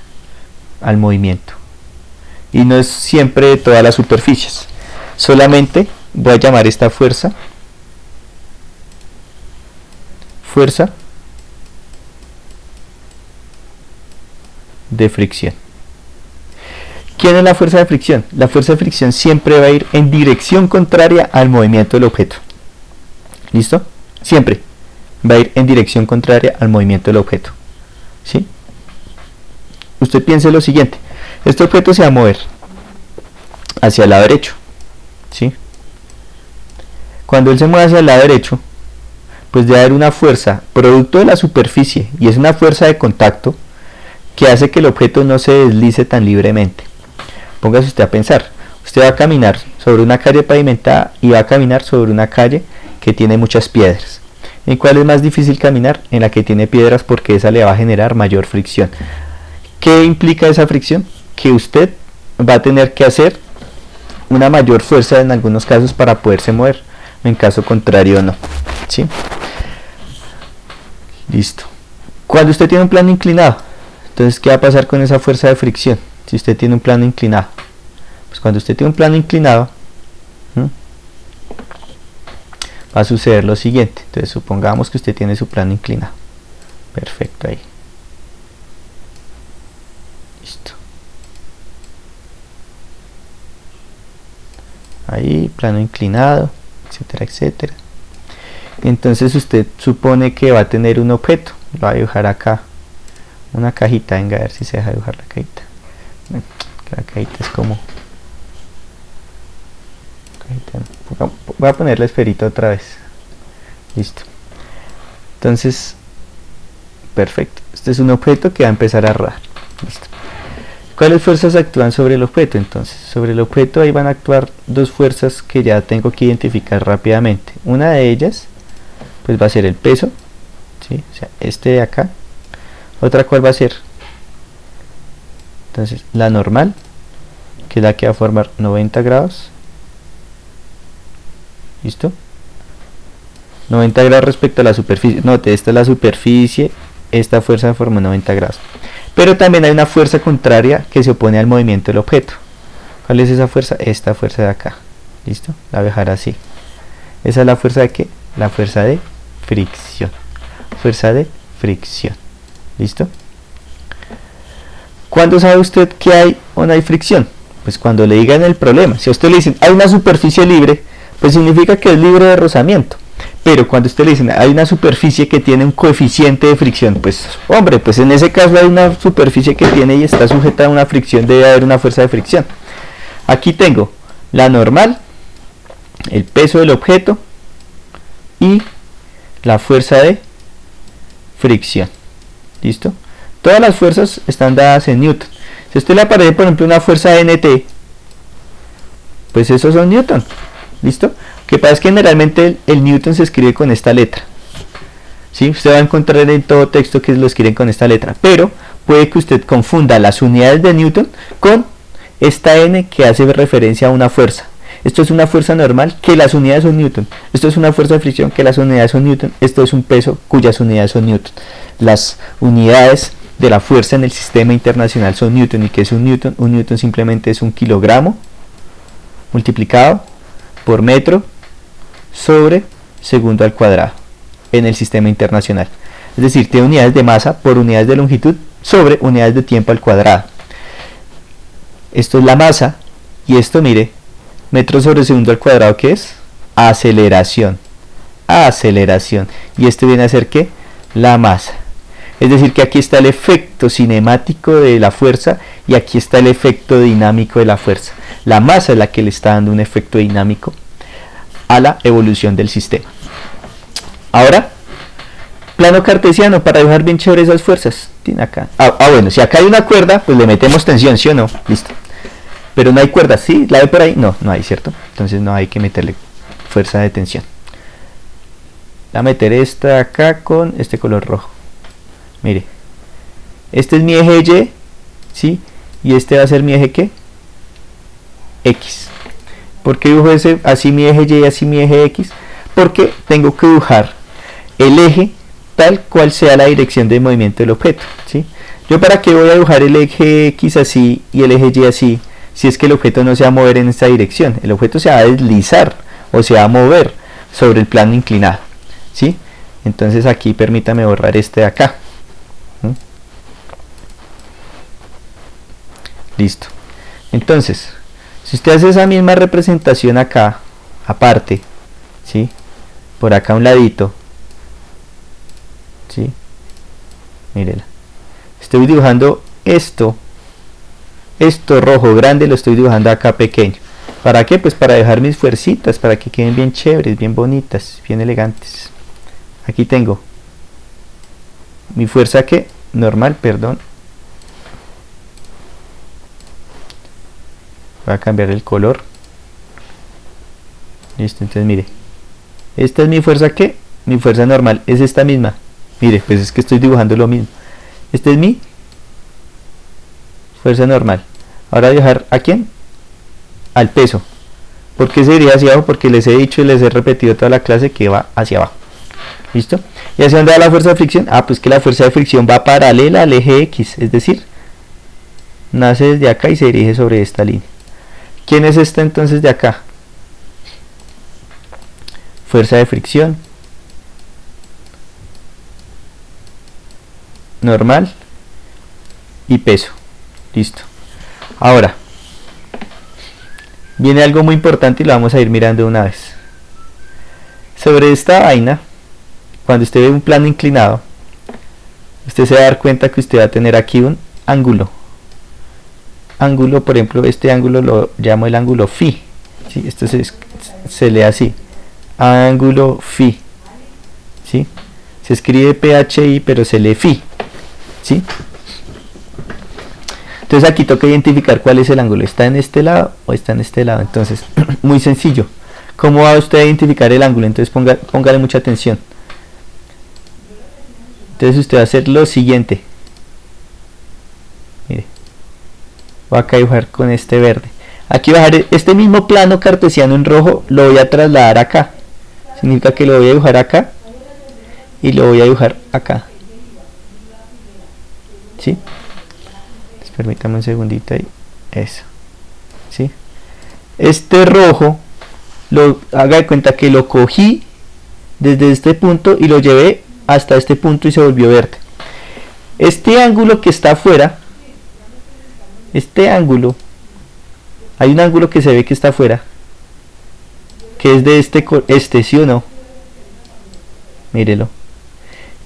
al movimiento y no es siempre de todas las superficies. Solamente voy a llamar esta fuerza de fricción. ¿Quién es la fuerza de fricción? La fuerza de fricción siempre va a ir en dirección contraria al movimiento del objeto. ¿Listo? Siempre va a ir en dirección contraria al movimiento del objeto. ¿Sí? Usted piense lo siguiente: este objeto se va a mover hacia el lado derecho, ¿sí? Cuando él se mueve hacia el lado derecho, pues debe haber una fuerza producto de la superficie, y es una fuerza de contacto que hace que el objeto no se deslice tan libremente. Póngase usted a pensar: usted va a caminar sobre una calle pavimentada y va a caminar sobre una calle que tiene muchas piedras. ¿En cuál es más difícil caminar? En la que tiene piedras, porque esa le va a generar mayor fricción. ¿Qué implica esa fricción? Que usted va a tener que hacer una mayor fuerza en algunos casos para poderse mover, en caso contrario no, ¿sí? Listo. Cuando usted tiene un plano inclinado, entonces ¿qué va a pasar con esa fuerza de fricción? Si usted tiene un plano inclinado, pues cuando usted tiene un plano inclinado, va a suceder lo siguiente. Entonces supongamos que usted tiene su plano inclinado. Perfecto, ahí. Listo. Ahí, plano inclinado, etcétera, etcétera. Entonces usted supone que va a tener un objeto. Lo va a dibujar acá, una cajita. Venga, a ver si se deja dibujar la cajita. La cajita es como... Voy a poner la esferita otra vez. Listo. Entonces, perfecto. Este es un objeto que va a empezar a rodar. Listo. ¿Cuáles fuerzas actúan sobre el objeto? Entonces, sobre el objeto ahí van a actuar dos fuerzas que ya tengo que identificar rápidamente. Una de ellas, pues va a ser el peso, ¿sí? O sea, este de acá. Otra, ¿cuál va a ser? Entonces, la normal, que es la que va a formar 90 grados. ¿Listo? 90 grados respecto a la superficie. Note, esta es la superficie, esta fuerza forma 90 grados. Pero también hay una fuerza contraria que se opone al movimiento del objeto. ¿Cuál es esa fuerza? Esta fuerza de acá. ¿Listo? La voy a dejar así. ¿Esa es la fuerza de qué? La fuerza de fricción. Fuerza de fricción. ¿Listo? ¿Cuándo sabe usted que hay o no hay fricción? Pues cuando le digan el problema. Si a usted le dicen hay una superficie libre, pues significa que es libre de rozamiento. Pero cuando usted le dicen hay una superficie que tiene un coeficiente de fricción, pues hombre, pues en ese caso hay una superficie que tiene y está sujeta a una fricción, debe haber una fuerza de fricción. Aquí tengo la normal, el peso del objeto y la fuerza de fricción. ¿Listo? Todas las fuerzas están dadas en Newton. Si a usted le aparece, por ejemplo, una fuerza NT, pues esos son Newton. ¿Listo? Lo que pasa es que generalmente el Newton se escribe con esta letra. ¿Sí? Usted va a encontrar en todo texto que lo escriben con esta letra. Pero puede que usted confunda las unidades de Newton con esta N que hace referencia a una fuerza. Esto es una fuerza normal que las unidades son Newton. Esto es una fuerza de fricción que las unidades son Newton. Esto es un peso cuyas unidades son Newton. Las unidades de la fuerza en el sistema internacional son Newton. ¿Y qué es un Newton? Un Newton simplemente es un kilogramo multiplicado por metro sobre segundo al cuadrado en el sistema internacional. Es decir, tiene unidades de masa por unidades de longitud sobre unidades de tiempo al cuadrado. Esto es la masa y esto, mire, metro sobre segundo al cuadrado, ¿qué es? Aceleración. Aceleración. Y esto viene a ser ¿qué? La masa. Es decir, que aquí está el efecto cinemático de la fuerza y aquí está el efecto dinámico de la fuerza. La masa es la que le está dando un efecto dinámico a la evolución del sistema. Ahora, plano cartesiano para dibujar bien chévere esas fuerzas. Tiene acá. Bueno, si acá hay una cuerda, pues le metemos tensión, ¿sí o no? Listo. Pero no hay cuerda, ¿sí? ¿La ve por ahí? No, no hay, ¿cierto? Entonces no hay que meterle fuerza de tensión. Voy a meter esta acá con este color rojo. Mire, este es mi eje Y, ¿sí? Y este va a ser mi eje ¿qué? X. ¿Por qué dibujo así mi eje Y y así mi eje X? Porque tengo que dibujar el eje tal cual sea la dirección de movimiento del objeto, ¿sí? Yo para qué voy a dibujar el eje X así y el eje Y así, si es que el objeto no se va a mover en esta dirección. El objeto se va a deslizar o se va a mover sobre el plano inclinado, ¿sí? Entonces aquí permítame borrar este de acá. Listo. Entonces, si usted hace esa misma representación acá, aparte, ¿sí? Por acá a un ladito, ¿sí? Mírenla. Estoy dibujando esto rojo grande, lo estoy dibujando acá pequeño. ¿Para qué? Pues para dejar mis fuercitas, para que queden bien chéveres, bien bonitas, bien elegantes. Aquí tengo mi fuerza que normal, perdón. Voy a cambiar el color. Listo, entonces mire. Esta es mi fuerza que, mi fuerza normal, es esta misma. Mire, pues es que estoy dibujando lo mismo. Esta es mi fuerza normal. Ahora voy a dejar ¿a quién? Al peso. ¿Por qué se iría hacia abajo? Porque les he dicho y les he repetido toda la clase que va hacia abajo. ¿Listo? ¿Y hacia dónde va la fuerza de fricción? Pues que la fuerza de fricción va paralela al eje X. Es decir, nace desde acá y se dirige sobre esta línea. ¿Quién es esta entonces de acá? Fuerza de fricción normal y peso. Listo. Ahora viene algo muy importante y lo vamos a ir mirando una vez. Sobre esta vaina, cuando usted ve un plano inclinado, usted se va a dar cuenta que usted va a tener aquí un ángulo. Ángulo, por ejemplo, este ángulo lo llamo el ángulo phi, ¿sí? Esto se lee así, ángulo phi, ¿sí? Se escribe PHI pero se lee phi, ¿sí? Entonces aquí toca identificar cuál es el ángulo, ¿está en este lado o está en este lado? Entonces, muy sencillo. ¿Cómo va usted a identificar el ángulo? Entonces póngale mucha atención. Entonces usted va a hacer lo siguiente. Mire, voy a dibujar con este verde. Aquí voy a dejar este mismo plano cartesiano en rojo, lo voy a trasladar acá. Significa que lo voy a dibujar acá y lo voy a dibujar acá. ¿Sí? Permítame un segundito ahí. Eso. ¿Sí? Este rojo, haga de cuenta que lo cogí desde este punto y lo llevé hasta este punto y se volvió verde. Este ángulo que está afuera, este ángulo, hay un ángulo que se ve que está afuera, que es de este, ¿sí o no? Mírelo.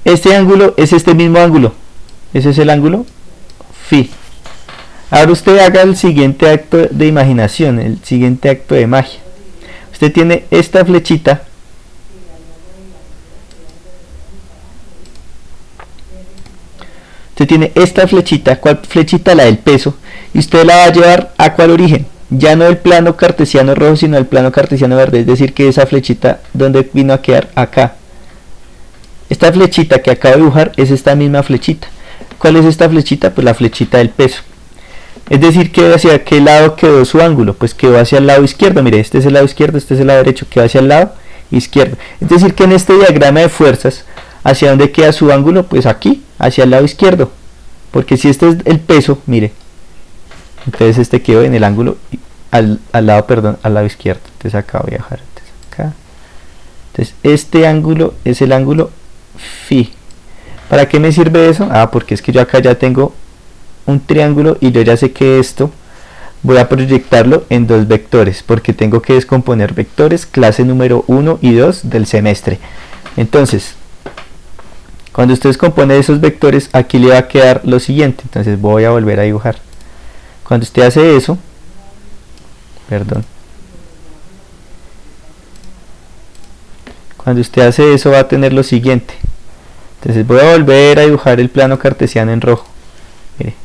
Este ángulo es este mismo ángulo. Ese es el ángulo Phi. Ahora usted haga el siguiente acto de imaginación, el siguiente acto de magia. Usted tiene esta flechita. Usted tiene esta flechita, ¿cuál flechita? La del peso. Y usted la va a llevar ¿a cuál origen? Ya no el plano cartesiano rojo, sino el plano cartesiano verde. Es decir, que esa flechita, ¿dónde vino a quedar? Acá. Esta flechita que acabo de dibujar es esta misma flechita. ¿Cuál es esta flechita? Pues la flechita del peso. Es decir, que hacia qué lado quedó su ángulo, pues quedó hacia el lado izquierdo. Mire, este es el lado izquierdo, este es el lado derecho, quedó hacia el lado izquierdo. Es decir, que en este diagrama de fuerzas, ¿hacia dónde queda su ángulo? Pues aquí, hacia el lado izquierdo. Porque si este es el peso, mire, entonces este quedó en el ángulo al lado izquierdo. Entonces acá voy a dejar, acá. Entonces este ángulo es el ángulo Phi. ¿Para qué me sirve eso? Ah, porque es que yo acá ya tengo un triángulo y yo ya sé que esto voy a proyectarlo en dos vectores, porque tengo que descomponer vectores clase número 1 y 2 del semestre. Entonces, cuando usted descompone esos vectores, aquí le va a quedar lo siguiente. Entonces voy a volver a dibujar. Cuando usted hace eso, cuando usted hace eso va a tener lo siguiente. Entonces voy a volver a dibujar el plano cartesiano en rojo. Mire,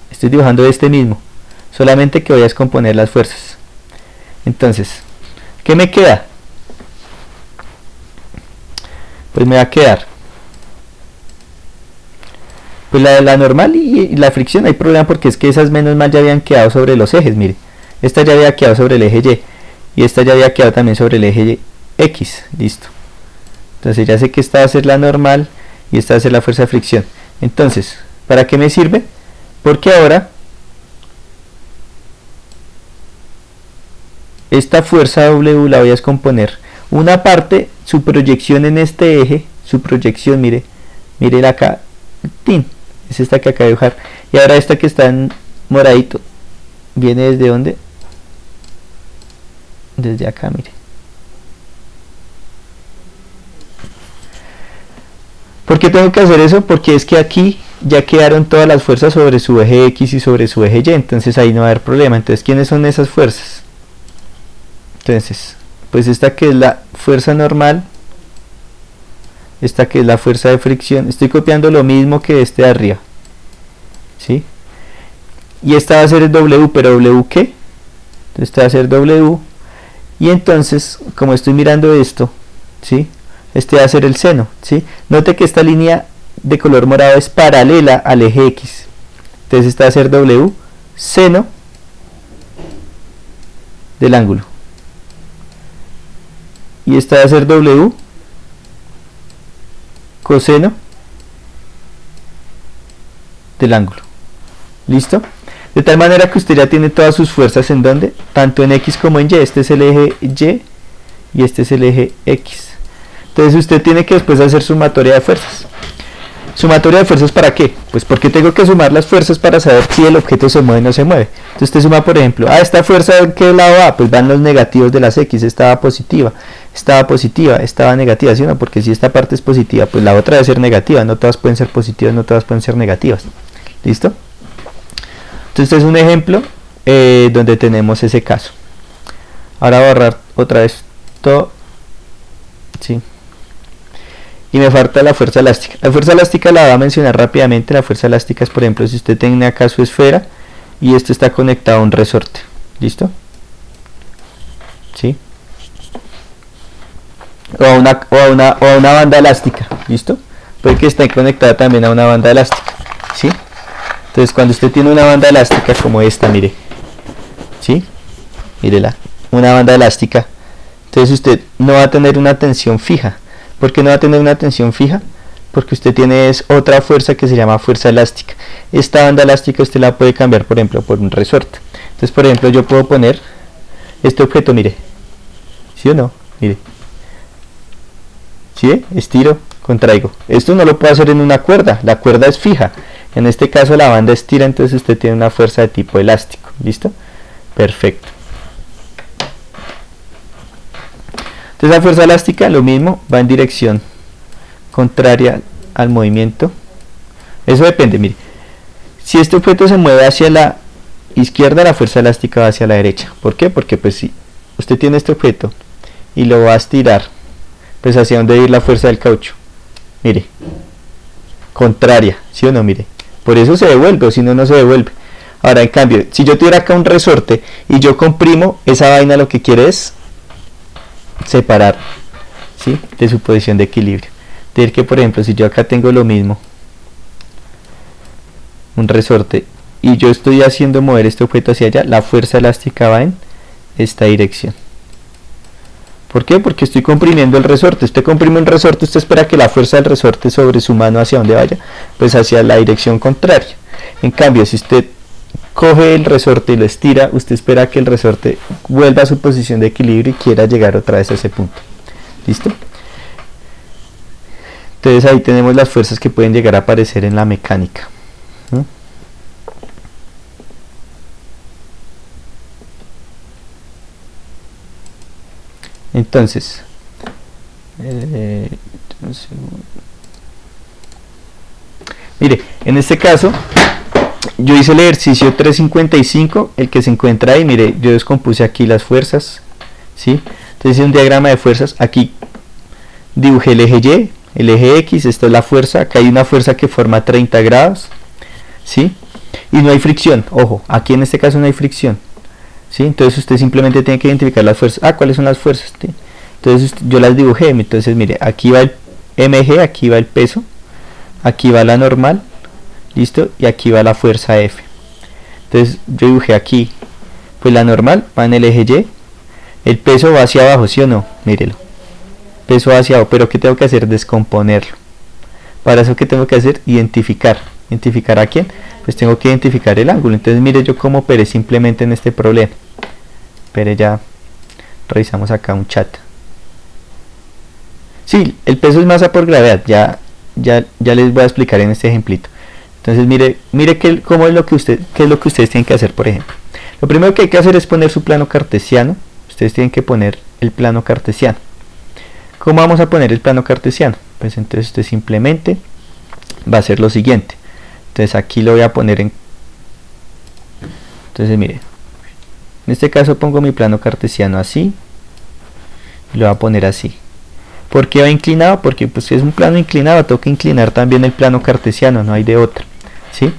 estoy dibujando este mismo, solamente que voy a descomponer las fuerzas. Entonces, ¿qué me queda? Pues me va a quedar pues la normal y la fricción. Hay problema porque es que esas menos mal ya habían quedado sobre los ejes. Mire, esta ya había quedado sobre el eje Y y esta ya había quedado también sobre el eje X. Listo. Entonces ya sé que esta va a ser la normal y esta va a ser la fuerza de fricción. Entonces, ¿para qué me sirve? Porque ahora esta fuerza W la voy a descomponer. Una parte, su proyección en este eje, su proyección, mire acá, ¡tin! Es esta que acabo de dibujar. Y ahora esta que está en moradito, viene desde ¿dónde? Desde acá, mire. ¿Por qué tengo que hacer eso? Porque es que aquí ya quedaron todas las fuerzas sobre su eje X y sobre su eje Y, entonces ahí no va a haber problema. Entonces, ¿quiénes son esas fuerzas? Entonces, pues esta que es la fuerza normal, esta que es la fuerza de fricción, estoy copiando lo mismo que este de arriba, ¿sí? Y esta va a ser el W, pero ¿W qué? Entonces esta va a ser W, y entonces, como estoy mirando esto, ¿sí? Este va a ser el seno, ¿sí? Note que esta línea de color morado es paralela al eje X, entonces esta va a ser W, seno del ángulo. Y esta va a ser W, coseno del ángulo. ¿Listo? De tal manera que usted ya tiene todas sus fuerzas en donde, tanto en X como en Y. Este es el eje Y y este es el eje X. Entonces usted tiene que después hacer sumatoria de fuerzas. ¿Sumatoria de fuerzas para qué? Pues porque tengo que sumar las fuerzas para saber si el objeto se mueve o no se mueve. Entonces usted suma, por ejemplo, esta fuerza, ¿en qué lado va? Pues van los negativos de las X. Esta va positiva, esta va negativa, ¿sí o no? Porque si esta parte es positiva, pues la otra debe ser negativa. No todas pueden ser positivas, no todas pueden ser negativas. ¿Listo? Entonces este es un ejemplo donde tenemos ese caso. Ahora voy a borrar otra vez todo. ¿Sí? y me falta la fuerza elástica. La fuerza elástica la voy a mencionar rápidamente. La fuerza elástica es, por ejemplo, si usted tiene acá su esfera y esto está conectado a un resorte. ¿Listo? ¿Sí? O a una banda elástica. ¿Listo? Puede que esté conectada también a una banda elástica. ¿Sí? Entonces, cuando usted tiene una banda elástica como esta, mire. ¿Sí? Mírela. Una banda elástica. Entonces usted no va a tener una tensión fija. ¿Por qué no va a tener una tensión fija? Porque usted tiene otra fuerza que se llama fuerza elástica. Esta banda elástica usted la puede cambiar, por ejemplo, por un resorte. Entonces, por ejemplo, yo puedo poner este objeto, mire. ¿Sí o no? Mire. ¿Sí? Estiro, contraigo. Esto no lo puedo hacer en una cuerda. La cuerda es fija. En este caso la banda estira, entonces usted tiene una fuerza de tipo elástico. ¿Listo? Perfecto. Entonces la fuerza elástica, lo mismo, va en dirección contraria al movimiento. Eso depende, mire. Si este objeto se mueve hacia la izquierda, la fuerza elástica va hacia la derecha. ¿Por qué? Porque pues si usted tiene este objeto y lo va a estirar, pues hacia dónde va a ir la fuerza del caucho. Mire, contraria, ¿sí o no? Mire, por eso se devuelve, o si no, no se devuelve. Ahora, en cambio, si yo tuviera acá un resorte y yo comprimo, esa vaina lo que quiere es separar, ¿sí?, de su posición de equilibrio. Decir que, por ejemplo, si yo acá tengo lo mismo, un resorte, y yo estoy haciendo mover este objeto hacia allá, la fuerza elástica va en esta dirección. ¿Por qué? Porque estoy comprimiendo el resorte. Usted comprime un resorte, usted espera que la fuerza del resorte sobre su mano hacia donde vaya, pues hacia la dirección contraria. En cambio, si usted coge el resorte y lo estira, usted espera que el resorte vuelva a su posición de equilibrio y quiera llegar otra vez a ese punto. ¿Listo? Entonces ahí tenemos las fuerzas que pueden llegar a aparecer en la mecánica. ¿Mm? Entonces, mire, en este caso yo hice el ejercicio 355, el que se encuentra ahí. Mire, yo descompuse aquí las fuerzas, ¿sí? Entonces hice un diagrama de fuerzas. Aquí dibujé el eje Y, el eje X, esta es la fuerza. Acá hay una fuerza que forma 30 grados, ¿sí? Y no hay fricción, ojo, aquí en este caso no hay fricción, ¿sí? Entonces usted simplemente tiene que identificar las fuerzas. ¿Cuáles son las fuerzas? ¿Sí? Entonces yo las dibujé. Entonces mire, aquí va el mg, aquí va el peso, aquí va la normal, listo, y aquí va la fuerza F. Entonces yo dibujé aquí, pues la normal va en el eje Y, el peso va hacia abajo, ¿sí o no? Mírelo, peso hacia abajo, pero ¿qué tengo que hacer? Descomponerlo. Para eso, ¿qué tengo que hacer? Identificar. ¿Identificar a quién? Pues tengo que identificar el ángulo. Entonces mire yo cómo operé simplemente en este problema. Pero ya revisamos acá un chat. Sí, el peso es masa por gravedad. Ya les voy a explicar en este ejemplito. Entonces mire qué es lo que ustedes tienen que hacer, por ejemplo. Lo primero que hay que hacer es poner su plano cartesiano. Ustedes tienen que poner el plano cartesiano. ¿Cómo vamos a poner el plano cartesiano? Pues entonces usted simplemente va a hacer lo siguiente. Entonces aquí lo voy a poner en... Entonces mire, en este caso pongo mi plano cartesiano así, y lo voy a poner así. ¿Por qué va inclinado? Porque pues si es un plano inclinado, tengo que inclinar también el plano cartesiano, no hay de otra, ¿sí?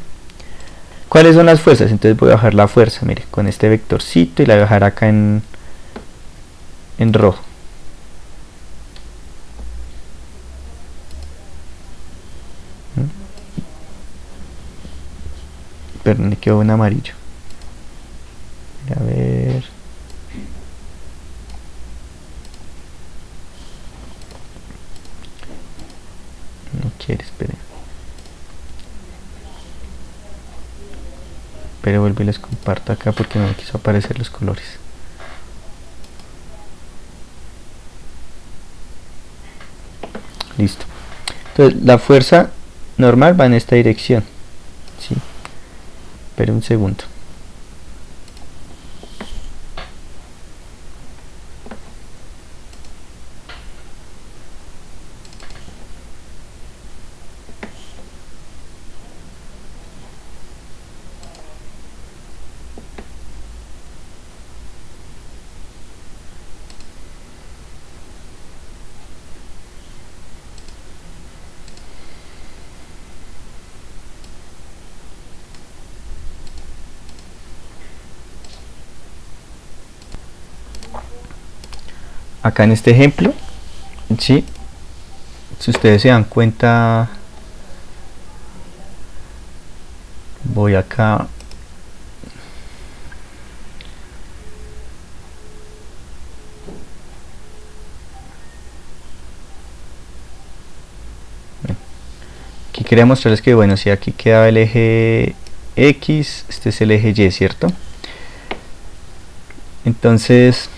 ¿Cuáles son las fuerzas? Entonces voy a bajar la fuerza, mire, con este vectorcito, y la voy a dejar acá en rojo. Pero me quedó en amarillo. A ver. No quiere, espere. Pero vuelvo y les comparto acá porque no me quiso aparecer los colores. Listo. Entonces la fuerza normal va en esta dirección. ¿Sí? Espere un segundo. acá en este ejemplo, ¿sí? Si ustedes se dan cuenta, voy acá, aquí quería mostrarles que, bueno, si aquí quedaba el eje X, este es el eje Y, ¿cierto? Entonces,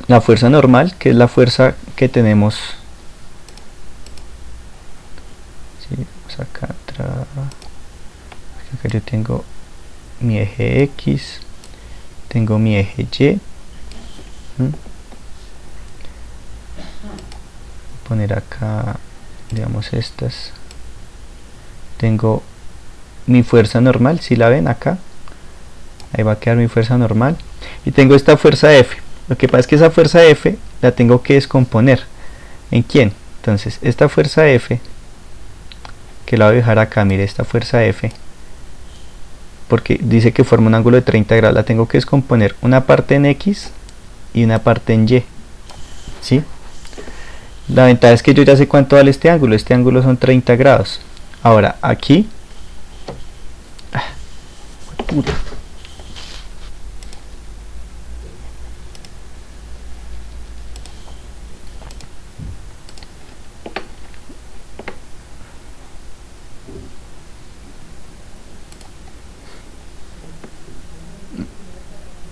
la fuerza normal, que es la fuerza que tenemos, ¿sí? Vamos acá atrás, acá yo tengo mi eje X, tengo mi eje Y, poner acá, digamos, estas, tengo mi fuerza normal, si la ven acá, ahí va a quedar mi fuerza normal, y tengo esta fuerza F. Lo que pasa es que esa fuerza F la tengo que descomponer. ¿En quién? Entonces esta fuerza F, que la voy a dejar acá, mire, esta fuerza F, porque dice que forma un ángulo de 30 grados, la tengo que descomponer una parte en X y una parte en Y, ¿sí? La ventaja es que yo ya sé cuánto vale este ángulo son 30 grados. Ahora aquí, puta.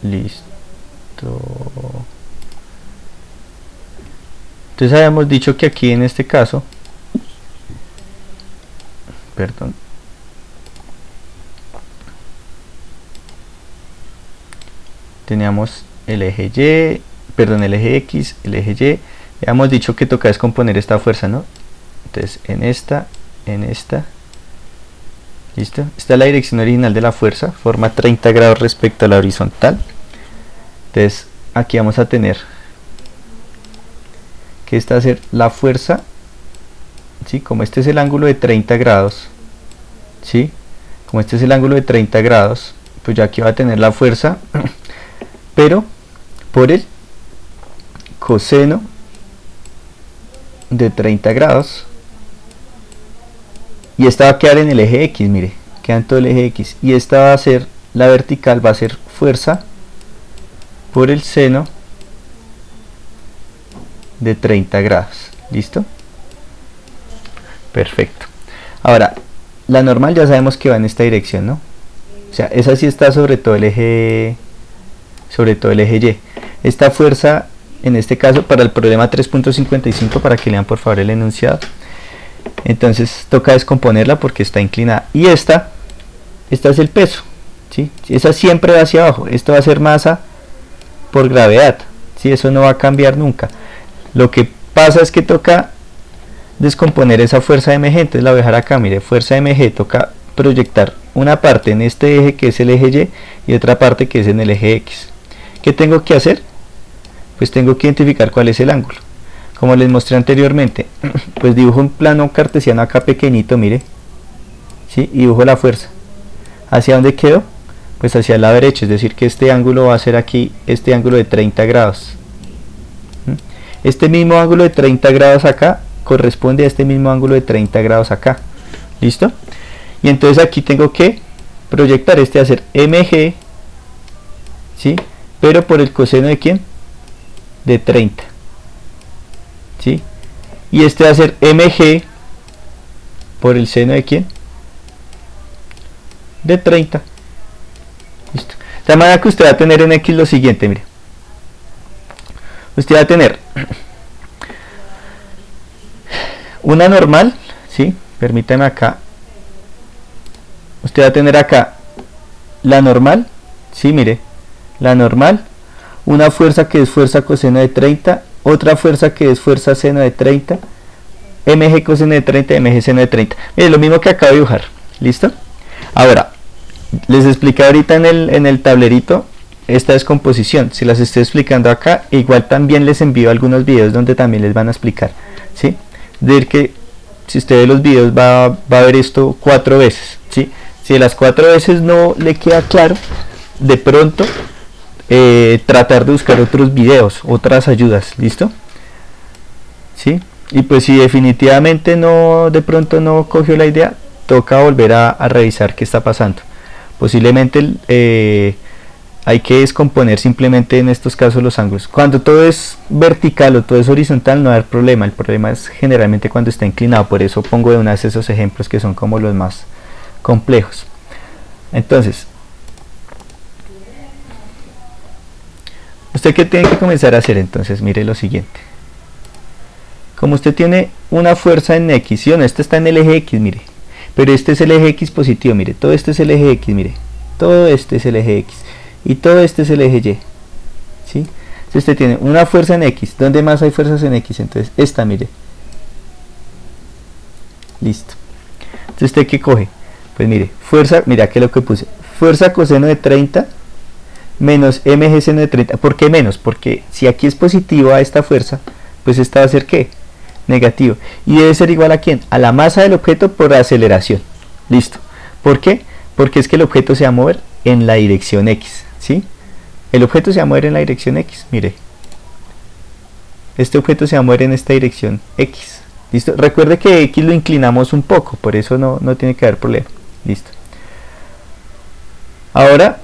Listo. Entonces habíamos dicho que aquí en este caso, perdón, teníamos el eje Y, perdón, el eje X, el eje Y. Habíamos dicho que toca descomponer esta fuerza, ¿no? Entonces en esta, listo. Esta es la dirección original de la fuerza, forma 30 grados respecto a la horizontal. Entonces aquí vamos a tener que esta va a ser la fuerza, ¿sí? Como este es el ángulo de 30 grados, ¿sí? Como este es el ángulo de 30 grados, pues ya aquí va a tener la fuerza, pero por el coseno de 30 grados, y esta va a quedar en el eje X, mire, queda en todo el eje X, y esta va a ser, la vertical va a ser fuerza por el seno de 30 grados, ¿listo? Perfecto. Ahora, la normal ya sabemos que va en esta dirección, ¿no? O sea, esa sí está sobre todo el eje Y. Esta fuerza, en este caso, para el problema 3.55, para que lean por favor el enunciado, entonces toca descomponerla porque está inclinada. Y esta es el peso, ¿sí? Esa siempre va hacia abajo. Esto va a ser masa por gravedad, ¿sí? Eso no va a cambiar nunca. Lo que pasa es que toca descomponer esa fuerza mg. Entonces la voy a dejar acá, mire, fuerza mg, toca proyectar una parte en este eje que es el eje Y y otra parte que es en el eje X. ¿Qué tengo que hacer? Pues tengo que identificar cuál es el ángulo. Como les mostré anteriormente, pues dibujo un plano cartesiano acá pequeñito, mire, ¿sí? Y dibujo la fuerza. ¿Hacia dónde quedo? Pues hacia el lado derecho, es decir que este ángulo va a ser aquí, este ángulo de 30 grados. Este mismo ángulo de 30 grados acá corresponde a este mismo ángulo de 30 grados acá. ¿Listo? Y entonces aquí tengo que proyectar este a hacer mg, ¿sí? Pero por el coseno de ¿quién? De 30. ¿Sí? Y este va a ser mg por el seno de ¿quién? De 30. Listo. De manera que usted va a tener en X lo siguiente, mire. Usted va a tener una normal, ¿sí? Permítame acá. Usted va a tener acá la normal, ¿sí? Mire, la normal, una fuerza que es fuerza coseno de 30, otra fuerza que es fuerza seno de 30, mg coseno de 30, mg seno de 30. Mire, lo mismo que acabo de dibujar, ¿listo? Ahora, les expliqué ahorita en el tablerito esta descomposición. Si las estoy explicando acá, igual también les envío algunos videos donde también les van a explicar, ¿sí? De decir que si usted ve los videos va a ver esto 4 veces, ¿sí? Si de las 4 veces no le queda claro, de pronto tratar de buscar otros videos, otras ayudas, ¿listo? ¿Sí? Y pues si definitivamente no, de pronto no cogió la idea, toca volver a revisar qué está pasando. Posiblemente hay que descomponer simplemente en estos casos los ángulos. Cuando todo es vertical o todo es horizontal no hay problema, el problema es generalmente cuando está inclinado, por eso pongo de una vez esos ejemplos que son como los más complejos. Entonces, ¿usted qué tiene que comenzar a hacer? Entonces mire lo siguiente. Como usted tiene una fuerza en X, ¿sí o no? Este está en el eje X, mire. Pero este es el eje X positivo, mire. Todo este es el eje X, mire. Todo este es el eje X. Y todo este es el eje Y. ¿Sí? Si usted tiene una fuerza en X, ¿dónde más hay fuerzas en X? Entonces, esta, mire. Listo. Entonces, ¿usted qué coge? Pues mire, fuerza, mira que lo que puse. Fuerza coseno de 30 menos mg seno de 30. ¿Por qué menos? Porque si aquí es positiva esta fuerza, pues esta va a ser ¿qué? Negativo. Y debe ser igual a ¿quién? A la masa del objeto por aceleración. Listo. ¿Por qué? Porque es que el objeto se va a mover en la dirección X. ¿Sí? El objeto se va a mover en la dirección X. Mire. Este objeto se va a mover en esta dirección X. ¿Listo? Recuerde que X lo inclinamos un poco. Por eso no tiene que haber problema. Listo. Ahora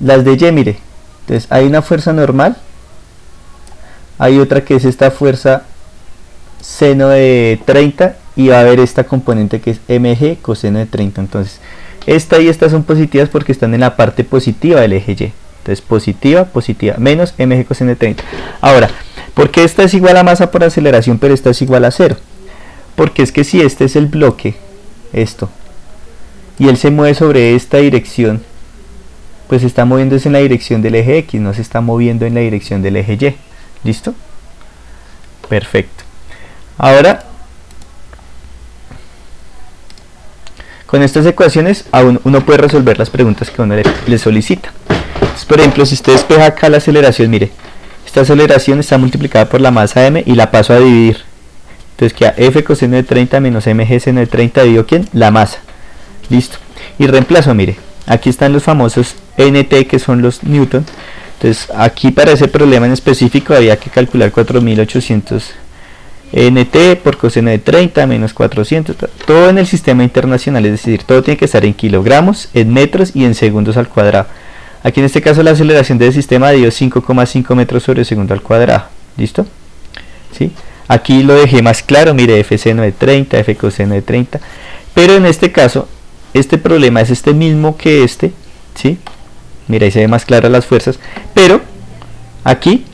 las de Y, mire, entonces hay una fuerza normal, hay otra que es esta fuerza seno de 30 y va a haber esta componente que es mg coseno de 30. Entonces esta y esta son positivas porque están en la parte positiva del eje Y. Entonces positiva, positiva, menos mg coseno de 30. Ahora, ¿por qué esta es igual a masa por aceleración pero esta es igual a 0? Porque es que si este es el bloque, esto, y él se mueve sobre esta dirección, pues está moviéndose en la dirección del eje X, no se está moviendo en la dirección del eje Y. ¿Listo? Perfecto. Ahora, con estas ecuaciones aún uno puede resolver las preguntas que uno le solicita. Entonces, por ejemplo, si usted despeja acá la aceleración, mire, esta aceleración está multiplicada por la masa m y la paso a dividir. Entonces queda f coseno de 30 menos mg seno de 30 dividido ¿quién? La masa. Listo. Y reemplazo, mire, aquí están los famosos NT que son los Newton. Entonces aquí para ese problema en específico había que calcular 4800 NT por coseno de 30 menos 400, todo en el sistema internacional, es decir, todo tiene que estar en kilogramos, en metros y en segundos al cuadrado. Aquí en este caso la aceleración del sistema dio 5,5 metros sobre segundo al cuadrado. ¿Listo? ¿Sí? Aquí lo dejé más claro, mire, f seno de 30, f coseno de 30, pero en este caso este problema es este mismo que este, ¿sí? Mira, ahí se ve más claras las fuerzas, pero aquí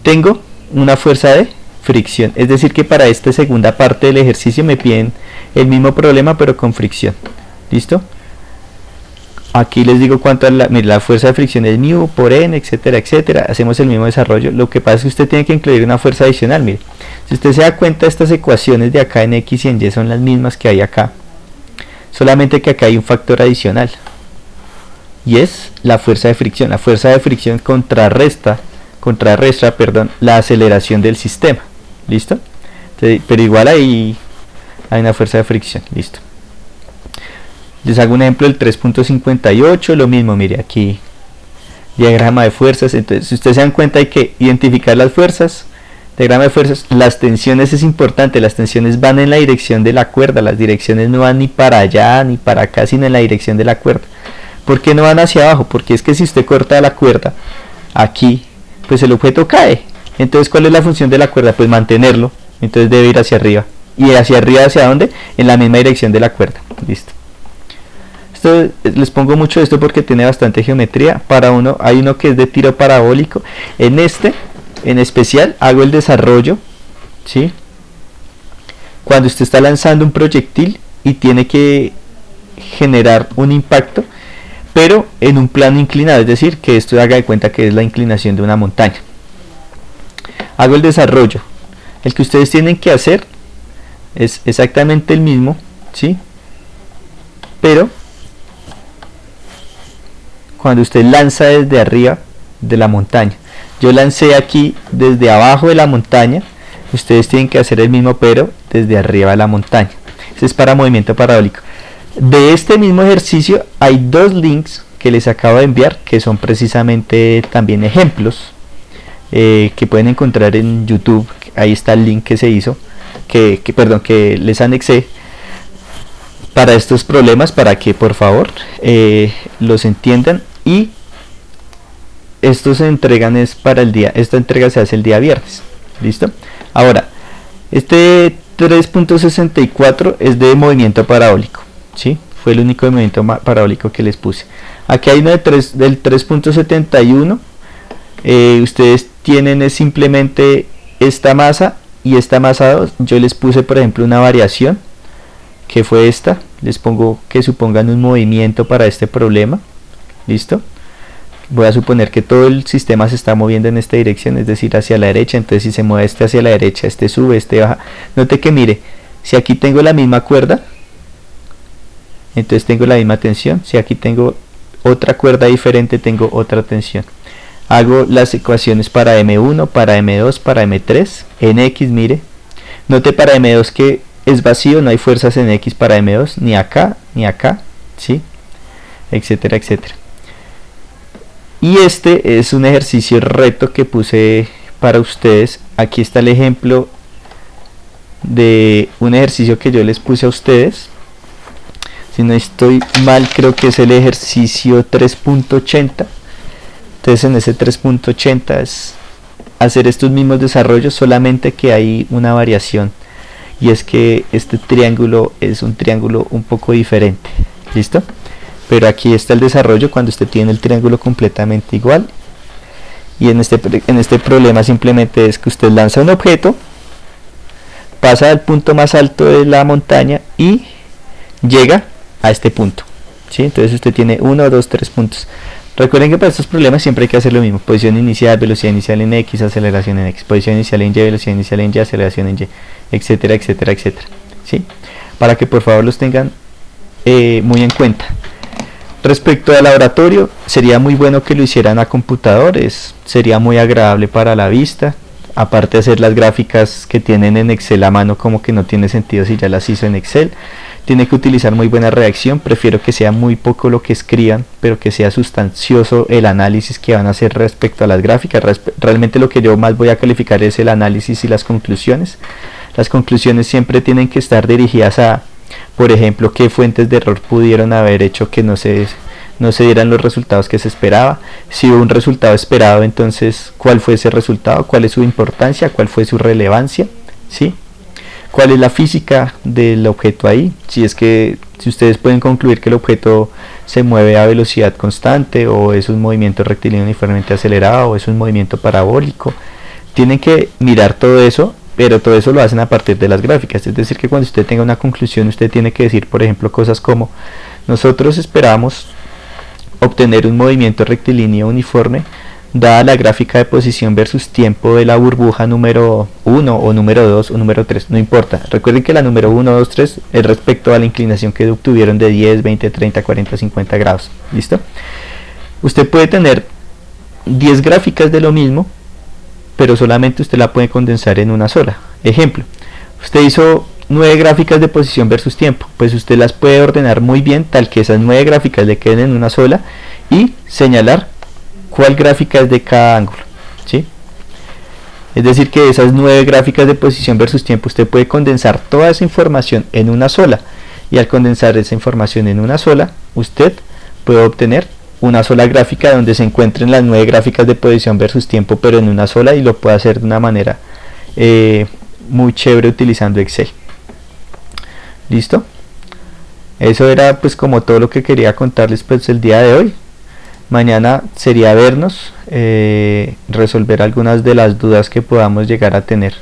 tengo una fuerza de fricción, es decir que para esta segunda parte del ejercicio me piden el mismo problema pero con fricción. ¿Listo? Aquí les digo cuánto es la fuerza de fricción es μ por n, etcétera, etcétera. Hacemos el mismo desarrollo. Lo que pasa es que usted tiene que incluir una fuerza adicional. Mire, si usted se da cuenta, estas ecuaciones de acá en x y en y son las mismas que hay acá, solamente que acá hay un factor adicional y es la fuerza de fricción. La fuerza de fricción contrarresta la aceleración del sistema. ¿Listo? Entonces, pero igual hay una fuerza de fricción. Listo. Les hago un ejemplo del 3.58, lo mismo, mire aquí, diagrama de fuerzas. Entonces, si ustedes se dan cuenta, hay que identificar las fuerzas, diagrama de fuerzas, las tensiones es importante, las tensiones van en la dirección de la cuerda, las direcciones no van ni para allá ni para acá, sino en la dirección de la cuerda. ¿Por qué no van hacia abajo? Porque es que si usted corta la cuerda aquí, pues el objeto cae. Entonces, ¿cuál es la función de la cuerda? Pues mantenerlo, entonces debe ir hacia arriba. ¿Y hacia arriba hacia dónde? En la misma dirección de la cuerda. Listo. Les pongo mucho esto porque tiene bastante geometría. Para uno, hay uno que es de tiro parabólico. En este, en especial, hago el desarrollo, ¿sí? Cuando usted está lanzando un proyectil y tiene que generar un impacto, pero en un plano inclinado, es decir, que esto haga de cuenta que es la inclinación de una montaña. Hago el desarrollo. El que ustedes tienen que hacer es exactamente el mismo, ¿sí? Pero cuando usted lanza desde arriba de la montaña, yo lancé aquí desde abajo de la montaña, ustedes tienen que hacer el mismo pero desde arriba de la montaña. Es Ese es para movimiento parabólico. De este mismo ejercicio hay dos links que les acabo de enviar que son precisamente también ejemplos que pueden encontrar en YouTube. Ahí está el link que se hizo, que les anexé para estos problemas, para que por favor los entiendan. Y estos se entregan esta entrega se hace el día viernes. ¿Listo? Ahora, este 3.64 es de movimiento parabólico, ¿sí? Fue el único de movimiento parabólico que les puse. Aquí hay uno del 3.71. Ustedes tienen simplemente esta masa y esta masa 2. Yo les puse por ejemplo una variación que fue esta. Les pongo que supongan un movimiento para este problema. ¿Listo? Voy a suponer que todo el sistema se está moviendo en esta dirección, es decir, hacia la derecha. Entonces si se mueve este hacia la derecha, este sube, este baja. Note que mire, si aquí tengo la misma cuerda, entonces tengo la misma tensión. Si aquí tengo otra cuerda diferente, tengo otra tensión. Hago las ecuaciones para M1, para M2, para M3. En X, mire, note para M2 que es vacío, no hay fuerzas en X para M2, ni acá, ¿sí? Etcétera, etcétera. Y este es un ejercicio reto que puse para ustedes. Aquí está el ejemplo de un ejercicio que yo les puse a ustedes. Si no estoy mal, creo que es el ejercicio 3.80. Entonces en ese 3.80 es hacer estos mismos desarrollos, solamente que hay una variación, y es que este triángulo es un triángulo un poco diferente. ¿Listo? Pero aquí está el desarrollo cuando usted tiene el triángulo completamente igual. Y en este problema simplemente es que usted lanza un objeto, pasa al punto más alto de la montaña y llega a este punto, ¿sí? Entonces usted tiene 1, 2, 3 puntos. Recuerden que para estos problemas siempre hay que hacer lo mismo: posición inicial, velocidad inicial en X, aceleración en X, posición inicial en Y, velocidad inicial en Y, aceleración en Y, etcétera, etcétera, etcétera, ¿sí? Para que por favor los tengan muy en cuenta. Respecto al laboratorio, sería muy bueno que lo hicieran a computadores, sería muy agradable para la vista. Aparte de hacer las gráficas que tienen en Excel a mano, como que no tiene sentido si ya las hizo en Excel. Tiene que utilizar muy buena redacción. Prefiero que sea muy poco lo que escriban, pero que sea sustancioso el análisis que van a hacer respecto a las gráficas. Realmente lo que yo más voy a calificar es el análisis y las conclusiones. Las conclusiones siempre tienen que estar dirigidas a, por ejemplo, qué fuentes de error pudieron haber hecho que no se dieran los resultados que se esperaba. Si hubo un resultado esperado, entonces cuál fue ese resultado, cuál es su importancia, cuál fue su relevancia, ¿sí? Cuál es la física del objeto ahí. Si ustedes pueden concluir que el objeto se mueve a velocidad constante, o es un movimiento rectilíneo uniformemente acelerado, o es un movimiento parabólico, tienen que mirar todo eso. Pero todo eso lo hacen a partir de las gráficas. Es decir, que cuando usted tenga una conclusión, usted tiene que decir, por ejemplo, cosas como: nosotros esperamos obtener un movimiento rectilíneo uniforme dada la gráfica de posición versus tiempo de la burbuja número 1 o número 2 o número 3, no importa. Recuerden que la número 1, 2, 3 es respecto a la inclinación que obtuvieron de 10, 20, 30, 40, 50 grados. ¿Listo? Usted puede tener 10 gráficas de lo mismo, pero solamente usted la puede condensar en una sola. Ejemplo, usted hizo 9 gráficas de posición versus tiempo, pues usted las puede ordenar muy bien tal que esas 9 gráficas le queden en una sola y señalar cuál gráfica es de cada ángulo, ¿sí? Es decir, que esas 9 gráficas de posición versus tiempo usted puede condensar toda esa información en una sola, y al condensar esa información en una sola, usted puede obtener una sola gráfica donde se encuentren las 9 gráficas de posición versus tiempo, pero en una sola, y lo puede hacer de una manera muy chévere utilizando Excel. ¿Listo? Eso era pues como todo lo que quería contarles pues el día de hoy. Mañana sería vernos, resolver algunas de las dudas que podamos llegar a tener.